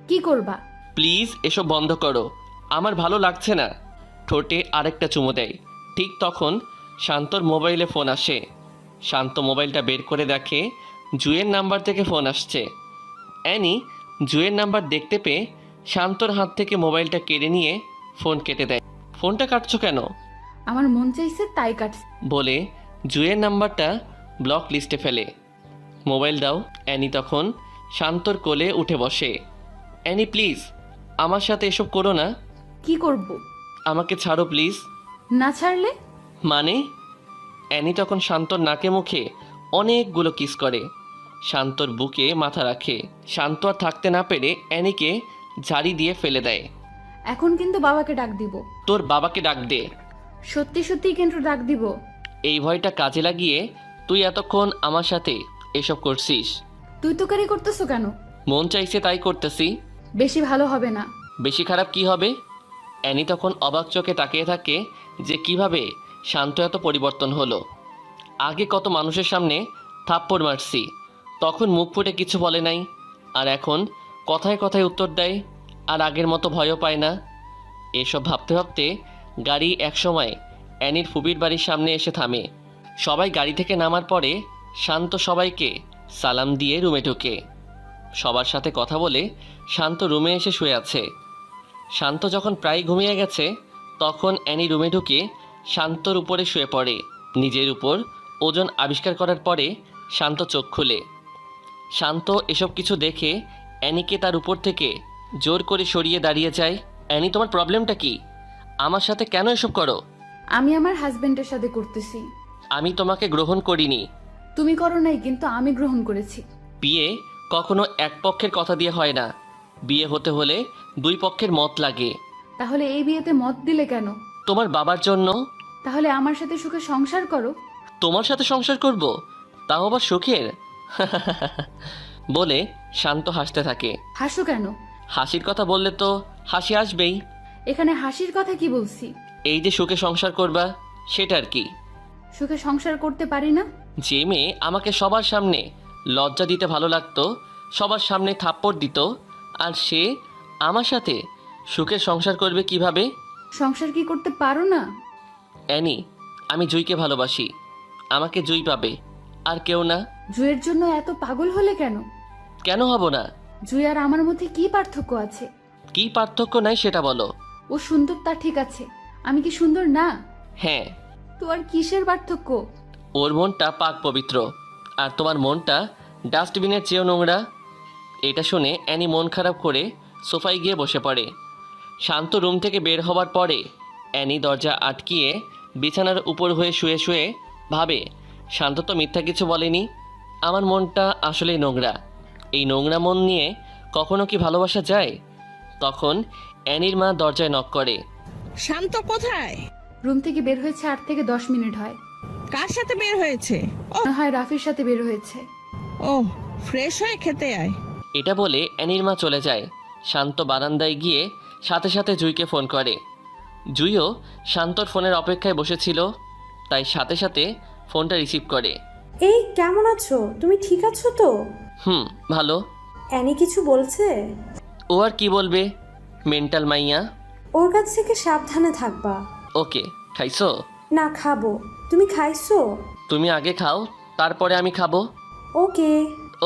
কি করবা? প্লিজ এসব বন্ধ করো, আমার ভালো লাগছে না। ঠোঁটে আরেকটা চুমু দেয়। ঠিক তখন শান্তর মোবাইলে ফোন আসে। শান্ত মোবাইলটা বের করে দেখে জুয়ের নাম্বার থেকে ফোন আসছে। অ্যানি জুয়ের নাম্বার দেখতে পেয়ে শান্তর হাত থেকে মোবাইলটা কেড়ে নিয়ে ফোন কেটে দেয়। ফোনটা কাটছো কেন? আমার মন চাইছে তাই কাটছে। বলে জুয়ের নাম্বারটা ব্লক লিস্টে ফেলে। মোবাইল দাও। অ্যানি তখন শান্তর কোলে উঠে বসে। অ্যানি প্লিজ, আমার সাথে এসব করো না। কি করব? আমাকে ছাড়ো প্লিজ। না ছাড়লে? মানে? অ্যানি তখন শান্তর নাকে মুখে অনেকগুলো কিস করে। শান্তর বুকে মাথা রাখে। শান্ত আর থাকতে না পেরে অ্যানিকে ঝাড়ি দিয়ে ফেলে দেয়। এখন কিন্তু বাবাকে ডাক দিব। তোর বাবাকে ডাক দে। সত্যি সত্যি কিন্তু ডাক দিব। এই ভয়টা কাজে লাগিয়ে তুই এতক্ষণ আমার সাথে এসব করছিস। তুই তো কারি করতেছো কেন? মন চাইছে তাই করতেছি। বেশি ভালো হবে না। বেশি খারাপ কি হবে? অ্যানি তখন অবাক চোখে তাকিয়ে থাকে যে কিভাবে শান্ত এত পরিবর্তন হলো। আগে কত মানুষের সামনে থাপ্পড় মারছি, তখন মুখ ফুটে কিছু বলে নাই, আর এখন কথায় কথায় উত্তর দেয়, আর আগের মতো ভয়ও পায় না। এসব ভাবতে ভাবতে গাড়ি একসময় অ্যানির ফুবির বাড়ির সামনে এসে থামে। সবাই গাড়ি থেকে নামার পরে শান্ত সবাইকে সালাম দিয়ে রুমে ঢোকে। সবার সাথে কথা বলে শান্ত রুমে এসে শুয়ে আছে। শান্ত যখন প্রায় ঘুমিয়ে গেছে তখন অ্যানি রুমে ঢুকে শান্তর উপরে শুয়ে পড়ে। নিজের উপর ওজন আবিষ্কার করার পরে শান্ত চোখ খুলে। শান্ত এসব কিছু দেখে অ্যানিকে তার উপর থেকে জোর করে সরিয়ে দাঁড়িয়ে যায়। অ্যানি, তোমার প্রবলেমটা কি? আমার সাথে কেন এসব করো? আমি আমার হাজবেন্ডের সাথে করতেছি। আমি তোমাকে গ্রহণ করিনি। তুমি করো নাই, কিন্তু আমি গ্রহণ করেছি। বিয়ে কখনো এক পক্ষের কথা দিয়ে হয় না। বিয়ে হতে হলে দুই পক্ষের মত লাগে। তাহলে এই বিয়েতে মত দিলে কেন? তোমার বাবার জন্য। তাহলে আমার সাথে সুখে সংসার করো। তোমার সাথে সংসার করব, তাও আবার সুখের? বলে শান্ত হাসতে থাকে। হাসো কেন? হাসির কথা বললে তো হাসি আসবেই। এখানে হাসির কথা কি বলছি? এই যে সুখে সংসার করবা, সেটা আর কি। সুখে সংসার করতে পারি না? যে মেয়ে আমাকে সবার সামনে লজ্জা দিতে ভালো লাগতো, সবার সামনে থাপ্পড় দিত, আর সে আমার সাথে সুখে সংসার করবে কিভাবে? সংসার কি করতে পারো না? অ্যানি, আমি জুইকে ভালোবাসি। আমাকে জুই পাবে, আর কেউ না। জুয়ের জন্য এত পাগল হলে কেন? কেন হব না? জুই আর আমার মধ্যে কি পার্থক্য আছে? কি পার্থক্য নাই সেটা বলো। ও সুন্দর, তা ঠিক আছে। আমি কি সুন্দর না? হ্যাঁ। তো আর কিসের পার্থক্য? ওর মনটা পাক পবিত্র, আর তোমার মনটা ডাস্টবিনের চেয়েও নোংরা। এটা শুনে অ্যানি মন খারাপ করে সোফায় গিয়ে বসে পড়ে। শান্ত রুম থেকে বের হবার পরে অ্যানি দরজা আটকিয়ে বিছানার উপর হয়ে শুয়ে শুয়ে ভাবে, শান্ত তো মিথ্যা কিছু বলেনি। আমার মনটা আসলেই নোংরা। এই নোংরা মন নিয়ে কখনো কি ভালোবাসা যায়? তখন অ্যানির মা দরজায় নক করে। শান্ত কোথায়? রুম থেকে বের হয়েছে 8 থেকে 10 মিনিট হয়। কার সাথে বের হয়েছে? ও মনে হয় রাফির সাথে বের হয়েছে। ও ফ্রেশ হয়ে খেতে আয়। এটা বলে অ্যানির মা চলে যায়। শান্ত বারান্দায় গিয়ে সাথে সাথে জুইকে ফোন করে। জুইও শান্তর ফোনের অপেক্ষায় বসেছিল, তাই সাথে সাথে ফোনটা রিসিভ করে। এই কেমন আছো? তুমি ঠিক আছো তো? ভালো। অ্যানি কিছু বলছে? ও আর কি বলবে, মেন্টাল মাইয়া। ওর কাছ থেকে সাবধানে থাকবা। ওকে, খাইছো? না, খাবো। তুমি খাইছো? তুমি আগে খাও, তারপরে আমি খাবো। ওকে।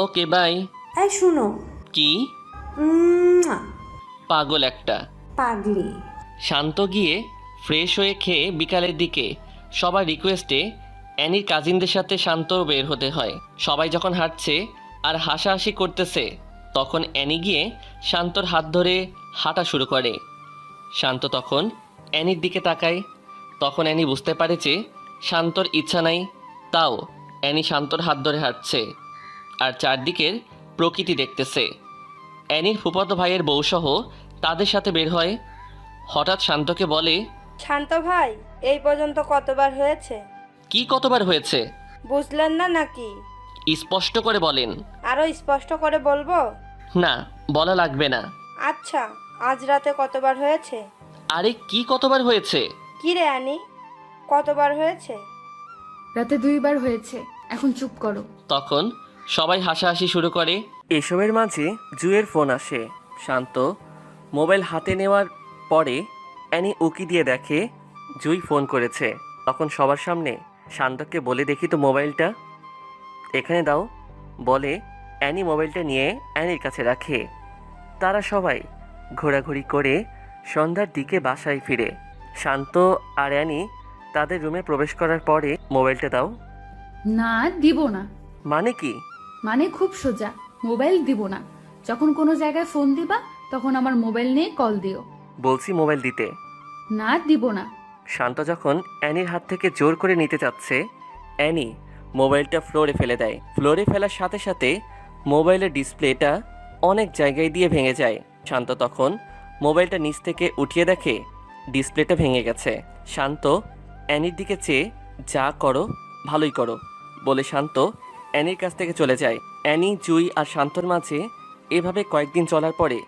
ওকে, বাই। এই শুনো। কি? উম্মুয়া। পাগল একটা। পাগলি। শান্ত গিয়ে ফ্রেশ হয়ে খেয়ে বিকালের দিকে সবার রিকোয়েস্টে অ্যানির কাজিনদের সাথে শান্ত বের হতে হয়। সবাই যখন হাঁটছে আর হাসাহাসি করতেছে, তখন অ্যানি গিয়ে শান্তর হাত ধরে হাঁটা শুরু করে। শান্ত তখন অ্যানির দিকে তাকায়। তখন অ্যানি বুঝতে পারে যে শান্তর ইচ্ছা নাই, তাও অ্যানি শান্তর হাত ধরে হাঁটছে আর চারদিকের প্রকৃতি দেখতেছে। অ্যানির ফুফাতো ভাইয়ের বউসহ তাদের সাথে বের হয়। হঠাৎ শান্তকে বলে, শান্ত ভাই, এই পর্যন্ত কতবার হয়েছে? কি কতবার হয়েছে? বুঝলেন না নাকি? স্পষ্ট করে বলেন। আরো স্পষ্ট করে বলবো? না, বলা লাগবে না। আচ্ছা, আজ রাতে কতবার হয়েছে? আরে কি কতবার হয়েছে? কি রে অ্যানি, কতবার হয়েছে? রাতে 2 বার হয়েছে। এখন চুপ করো। তখন সবাই হাসাহাসি শুরু করে। এসবের মাঝে জুয়ের ফোন আসে। শান্ত মোবাইল হাতে নেওয়ার পরে অ্যানি উকি দিয়ে দেখে জুই ফোন করেছে। তখন সবার সামনে শান্তকে বলে, দেখি তো মোবাইলটা এখানে দাও। বলে অ্যানি মোবাইলটা নিয়ে অ্যানির কাছে রাখে। তারা সবাই ঘোরাঘুরি করে সন্ধ্যার দিকে বাসায় ফিরে। শান্ত আর অ্যানি তাদের রুমে প্রবেশ করার পরে, মোবাইলটা দাও। না, দিব না। মানে কি? মানে খুব সোজা, মোবাইল দিব না। যখন কোনো জায়গায় ফোন দিবা, তখন আমার মোবাইল নিয়ে কল দিও। বলছি মোবাইল দিতে। না, দিব না। শান্ত যখন অ্যানির হাত থেকে জোর করে নিতে চাচ্ছে, অ্যানি মোবাইলটা ফ্লোরে ফেলে দেয়। ফ্লোরে ফেলার সাথে সাথে মোবাইলের ডিসপ্লেটা অনেক জায়গায় দিয়ে ভেঙে যায়। শান্ত তখন মোবাইলটা নিচ থেকে উঠিয়ে দেখে ডিসপ্লেটা ভেঙে গেছে। শান্ত অ্যানির দিকে চেয়ে, যা করো ভালোই করো বলে শান্ত অ্যানির কাছ থেকে চলে যায়। অ্যানি, জুই আর শান্তর মাঝে এভাবে কয়েকদিন চলার পরে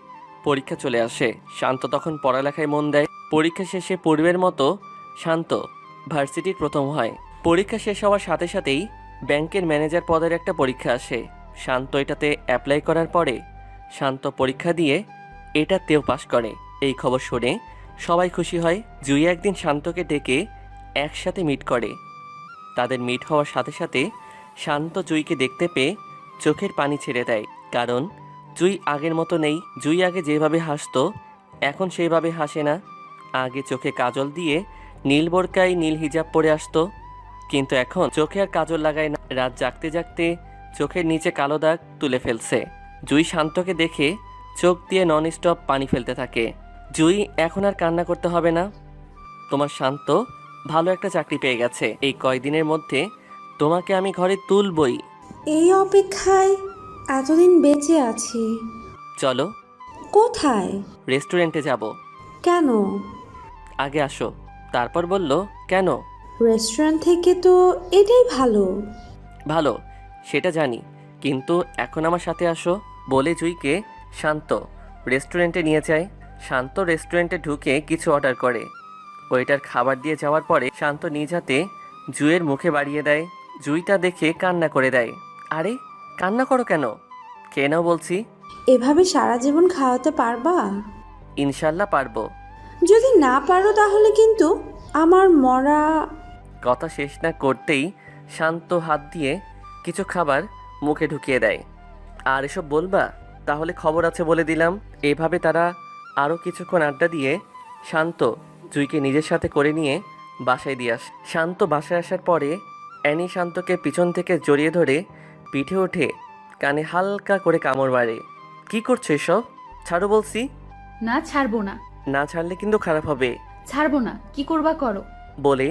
পরীক্ষা চলে আসে। শান্ত তখন পড়ালেখায় মন দেয়। পরীক্ষা শেষে পূর্বের মতো শান্ত ভার্সিটির প্রথম হয়। পরীক্ষা শেষ হওয়ার সাথে সাথেই ব্যাংকের ম্যানেজার পদের একটা পরীক্ষা আসে। শান্ত এটাতে অ্যাপ্লাই করার পরে শান্ত পরীক্ষা দিয়ে এটাতেও পাশ করে। এই খবর শুনে সবাই খুশি হয়। জুই একদিন শান্তকে ডেকে একসাথে মিট করে। তাদের মিট হওয়ার সাথে সাথে শান্ত জুইকে দেখতে পেয়ে চোখের পানি ছেড়ে দেয়, কারণ জুই আগের মতো নেই। জুই আগে যেভাবে হাসতো, এখন সেইভাবে হাসে না। আগে চোখে কাজল দিয়ে নীল বোরকায় নীল হিজাব পরে আসতো, কিন্তু এখন চোখে আর কাজল লাগায় না। রাত জাগতে জাগতে চোখের নিচে কালো দাগ তুলে ফেলছে। জুই শান্তকে দেখে চোখ দিয়ে নন স্টপ পানি ফেলতে থাকে। জুই, এখন আর কান্না করতে হবে না, তোমার শান্ত ভালো একটা চাকরি পেয়ে গেছে। এই কয়দিনের মধ্যে তোমাকে আমি ঘরে তুলবই। এই অপেক্ষায় এতদিন বেঁচে আছি। চলো কোথায়? রেস্টুরেন্টে যাব। কেন? আগে আসো। তারপর বলল, কেন? রেস্টুরেন্ট থেকে তো এটাই ভালো। ভালো, সেটা জানি, কিন্তু এখন আমার সাথে আসো। বলে জুইকে শান্ত রেস্টুরেন্টে নিয়ে যায়। শান্ত রেস্টুরেন্টে ঢুকে কিছু অর্ডার করে। ওয়েটার খাবার দিয়ে যাওয়ার পরে শান্ত নিজ হাতে জুইয়ের মুখে বাড়িয়ে দেয়। জুইটা দেখে কান্না করে দেয়। আরে কান্না করো কেন? খেয়ে নাও বলছি। এভাবে সারা জীবন খাওয়াতে পারবা? ইনশাল্লাহ পারবো। যদি না পারো তাহলে কিন্তু আমার মরা। কথা শেষ না করতেই শান্ত হাত দিয়ে কিছু খাবার মুখে ঢুকিয়ে দেয়। আর এসব বলবা? তাহলে খবর আছে বলে দিলাম। এভাবে তারা আরও কিছুক্ষণ আড্ডা দিয়ে শান্ত জুইকে নিজের সাথে করে নিয়ে বাসায় দিয়ে আসে। শান্ত বাসায় আসার পরে অ্যানি শান্তকে পিছন থেকে জড়িয়ে ধরে পিঠে ওঠে কানে হালকা করে কামড় মারে। কি করছো এসব? ছাড়ো বলছি। না, ছাড়বো না। না ছাড়লে কিন্তু খারাপ হবে। ছাড়বো না, কি করবা করো। বলে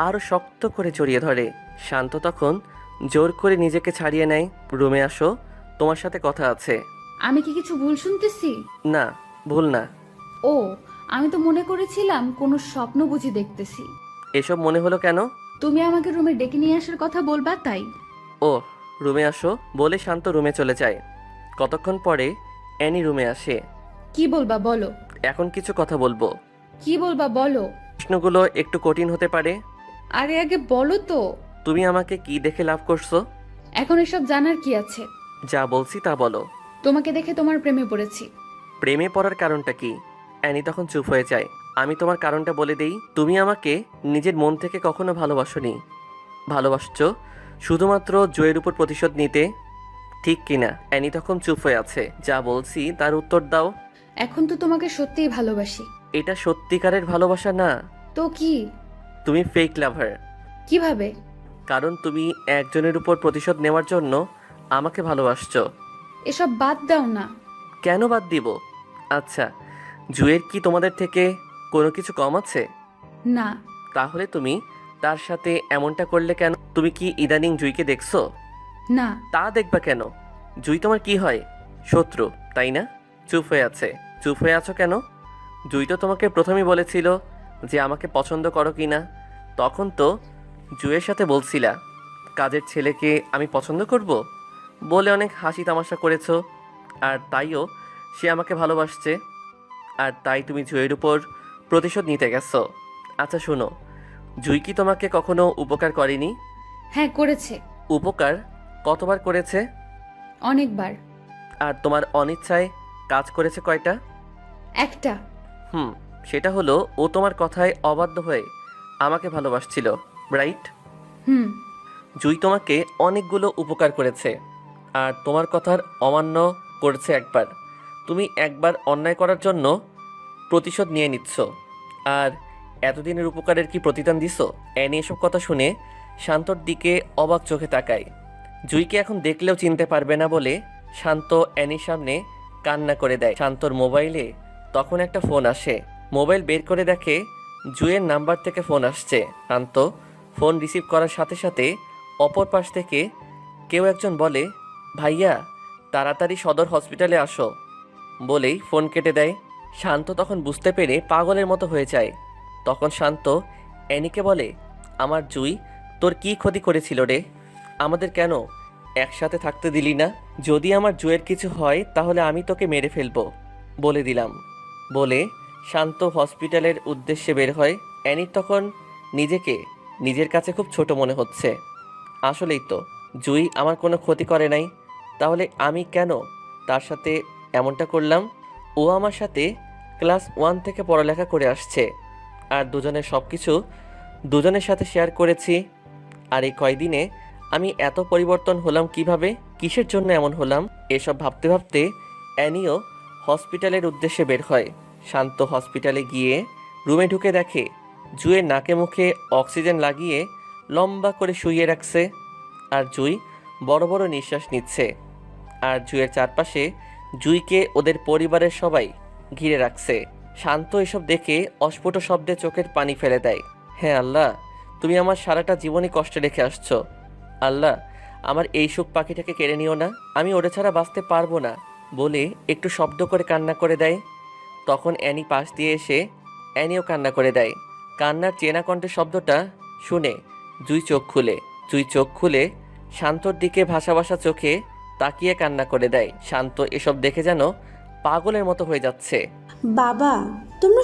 আরও শক্ত করে জড়িয়ে ধরে। শান্ত তখন জোর করে নিজেকে ছাড়িয়ে নেয়। রুমে আসো, তোমার সাথে কথা আছে। আমি কি কিছু ভুল শুনতেছি? না, ভুল না। ও, আমি তো মনে করেছিলাম কোনো স্বপ্ন বুঝি দেখতেছি। এসব মনে হলো কেন? তুমি আমাকে রুমে ডেকে নিয়ে আসার কথা বলবা তাই। ও, রুমে আসো বলে শান্ত রুমে চলে যায়। কতক্ষণ পরে অ্যানি রুমে আসে। কি বলবা বলো। এখন কিছু কথা বলবো। কি বলবা বলো। প্রশ্নগুলো একটু কঠিন হতে পারে। আরে আগে বলো তো। তুমি আমাকে কি দেখে লাভ করছো? এখন এসব জানার কি আছে? যা বলছি তা বলো। তোমাকে দেখে তোমার প্রেমে পড়েছি। প্রেমে পড়ার কারণটা কি? অ্যানি তখন চুপ হয়ে যায়। আমি তোমার কারণটা বলে দেই। তুমি আমাকে নিজের মন থেকে কখনো ভালোবাসোনি। ভালোবাসছো শুধুমাত্র জয়ের উপর প্রতিশোধ নিতে, ঠিক কিনা? অ্যানি তখন চুপ হয়ে আছে। যা বলছি তার উত্তর দাও। এখন তো তোমাকে সত্যিই ভালোবাসি। এটা সত্যিকারের ভালোবাসা না, তো কি? তুমি ফেক লাভার। কিভাবে? কারণ তুমি একজনের উপর প্রতিশোধ নেওয়ার জন্য আমাকে ভালোবাসছো। এসব বাদ দাও না। কেন বাদ দিব? আচ্ছা, জুয়ের কি তোমাদের থেকে কোনো কিছু কম আছে? না। তাহলে তুমি তার সাথে এমনটা করলে কেন? তুমি কি ইদানিং জুইকে দেখছো? না। তা দেখবা কেন? জুই তোমার কি হয়? শত্রু, তাই না? চুপ হয়ে আছে। চুপ হয়ে আছো কেন? জুই তো তোমাকে প্রথমেই বলেছিল যে আমাকে পছন্দ করো কি না। তখন তো জুয়ের সাথে বলছিলা কাজের ছেলেকে আমি পছন্দ করব বলে অনেক হাসি তামাশা করেছো। আর তাইও সে আমাকে ভালোবাসছে। আর তাই তুমি জুয়ের উপর প্রতিশোধ নিতে গেছো। আচ্ছা শোনো, জুই কি তোমাকে কখনো উপকার করেনি? হ্যাঁ করেছে। উপকার কতবার করেছে? অনেকবার। আর তোমার অনিচ্ছায় কাজ করেছে কয়টা? একটা। সেটা হলো ও তোমার কথায় অবাধ্য হয়ে আমাকে ভালোবাসছিল, রাইট? হুম। জুই তোমাকে অনেকগুলো উপকার করেছে আর তোমার কথার অমান্য করেছে একবার। তুমি একবার অন্যায় করার জন্য প্রতিশোধ নিয়ে নিচ্ছ, আর এতদিনের উপকারের কি প্রতিদান দিছো? অ্যানি এসব কথা শুনে শান্তর দিকে অবাক চোখে তাকায়। জুইকে এখন দেখলেও চিনতে পারবে না বলে শান্ত অ্যানির সামনে কান্না করে দেয়। শান্তর মোবাইলে তখন একটা ফোন আসে। মোবাইল বের করে দেখে জুয়ের নাম্বার থেকে ফোন আসছে। শান্ত ফোন রিসিভ করার সাথে সাথে অপর পাশ থেকে কেউ একজন বলে, ভাইয়া তাড়াতাড়ি সদর হসপিটালে আসো বলেই ফোন কেটে দেয়। শান্ত তখন বুঝতে পেরে পাগলের মতো হয়ে যায়। তখন শান্ত অ্যানিকে বলে, আমার জুই তোর কি ক্ষতি করেছিল রে? আমাদের কেন একসাথে থাকতে দিলি না? যদি আমার জুয়ের কিছু হয় তাহলে আমি তোকে মেরে ফেলবো বলে দিলাম বলে শান্ত হসপিটালের উদ্দেশ্যে বের হয়। অ্যানির তখন নিজেকে নিজের কাছে খুব ছোট মনে হচ্ছে। আসলেই তো জুই আমার কোনো ক্ষতি করে নাই, তাহলে আমি কেন তার সাথে এমনটা করলাম? ও আমার সাথে ক্লাস 1 থেকে পড়ালেখা করে আসছে, আর দুজনের সব কিছু দুজনের সাথে শেয়ার করেছি। আর এই কয়দিনে আমি এত পরিবর্তন হলাম কিভাবে? কিসের জন্য এমন হলাম? এসব ভাবতে ভাবতে অ্যানিও হসপিটালের উদ্দেশ্যে বের হয়। শান্ত হসপিটালে গিয়ে রুমে ঢুকে দেখে জুয়ের নাকে মুখে অক্সিজেন লাগিয়ে লম্বা করে শুইয়ে রাখছে, আর জুই বড় বড় নিঃশ্বাস নিচ্ছে। আর জুয়ের চারপাশে জুইকে ওদের পরিবারের সবাই ঘিরে রাখছে। শান্ত এসব দেখে অস্ফুট শব্দে চোখের পানি ফেলে দেয়। হ্যাঁ আল্লাহ, তুমি আমার সারাটা জীবনই কষ্টে রেখে আসছো। আল্লাহ, আমার এই সুখ পাখিটাকে কেড়ে নিও না, আমি ওরে ছাড়া বাঁচতে পারবো না বলে একটু শব্দ করে কান্না করে দেয়। তখন অ্যানি পাশ দিয়ে এসে অ্যানিও কান্না করে দেয়। কান্নার চেনা কণ্ঠের শব্দটা শুনে জুই চোখ খুলে শান্তর দিকে ভাসা ভাসা চোখে তাকিয়ে কান্না করে দেয়। শান্ত এসব দেখে যেন পাগলের মতো হয়ে যাচ্ছে। বাবা তোমরা